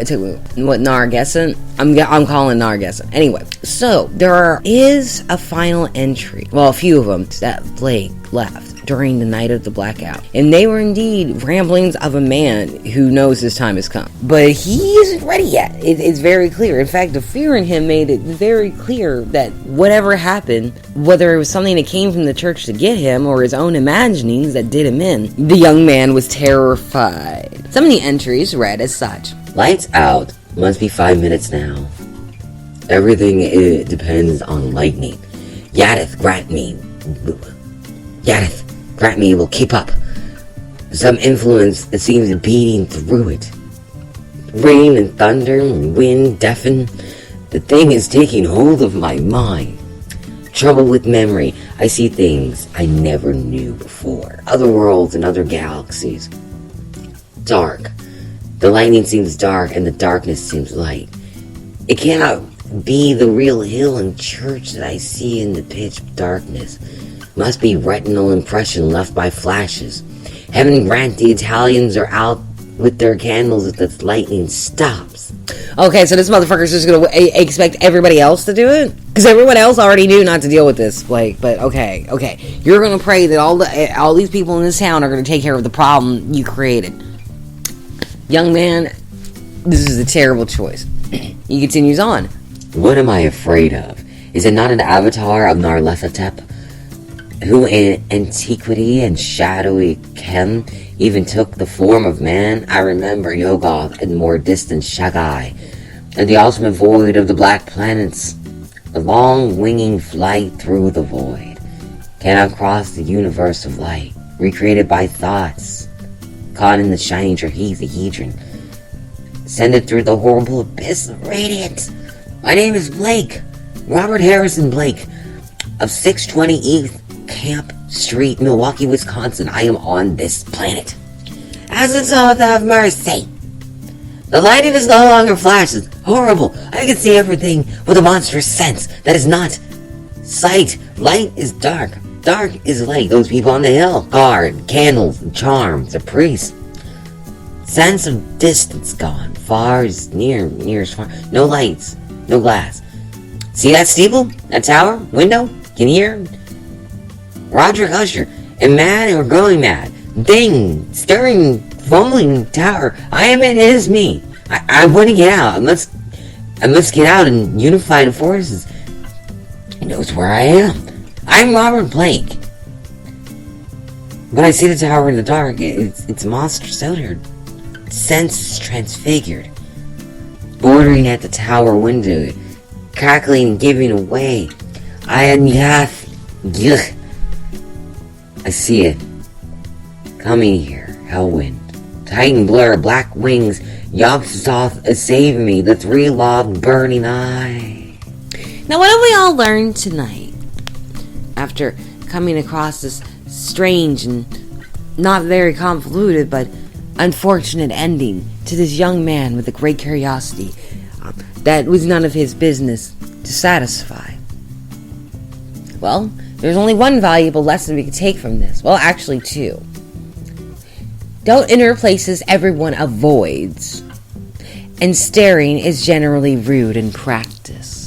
what, Narragansett? I'm calling it Narragansett. Anyway, so, there is a final entry, well, a few of them, that Blake left during the night of the blackout. And they were indeed ramblings of a man who knows his time has come. But he isn't ready yet. It's very clear. In fact, the fear in him made it very clear that whatever happened, whether it was something that came from the church to get him or his own imaginings that did him in, the young man was terrified. Some of the entries read as such. Lights out. Must be 5 minutes now. Everything depends on lightning. Yadith Gratme will keep up. Some influence that seems beating through it. Rain and thunder and wind deafen. The thing is taking hold of my mind. Trouble with memory. I see things I never knew before. Other worlds and other galaxies. Dark. The lightning seems dark and the darkness seems light. It cannot be the real hill and church that I see in the pitch darkness. Must be retinal impression left by flashes. Heaven grant the Italians are out with their candles if the lightning stops. Okay, so this motherfucker's just gonna expect everybody else to do it? Because everyone else already knew not to deal with this, Blake. But okay. You're gonna pray that all these people in this town are gonna take care of the problem you created. Young man, this is a terrible choice. He continues on. What am I afraid of? Is it not an avatar of Nyarlathotep? Who in antiquity and shadowy Kem even took the form of man? I remember Yogoth and more distant Shagai, and the ultimate void of the black planets. The long winging flight through the void cannot cross the universe of light, recreated by thoughts, caught in the shining trapezehedron. Send it through the horrible abyss of radiance. My name is Blake, Robert Harrison Blake, of 620 East Camp Street, Milwaukee, Wisconsin. I am on this planet. As a south of mercy. The lightning is no longer flashes. Horrible. I can see everything with a monstrous sense that is not sight. Light is dark. Dark is light. Those people on the hill. Guard, candles, and charms, a priest. Sense of distance gone. Far is near is far. No lights. No glass. See that steeple? That tower? Window? Can you hear? Roderick Usher. Am mad or growing mad? Ding! Stirring, fumbling tower. I am it is me. I want to get out. I must get out and unify the forces. He knows where I am. I'm Robert Blake. When I see the tower in the dark, it's monstrous odor. Sense is transfigured. bordering at the tower window, crackling and giving away. I see it. Coming here, Hellwind. Titan blur, black wings, Yogg-Sothoth save me, the three-log burning eye. Now, what have we all learned tonight? After coming across this strange and not very convoluted, but unfortunate ending to this young man with a great curiosity that was none of his business to satisfy. Well, there's only one valuable lesson we can take from this. Well, actually two. Don't enter places everyone avoids, and staring is generally rude in practice.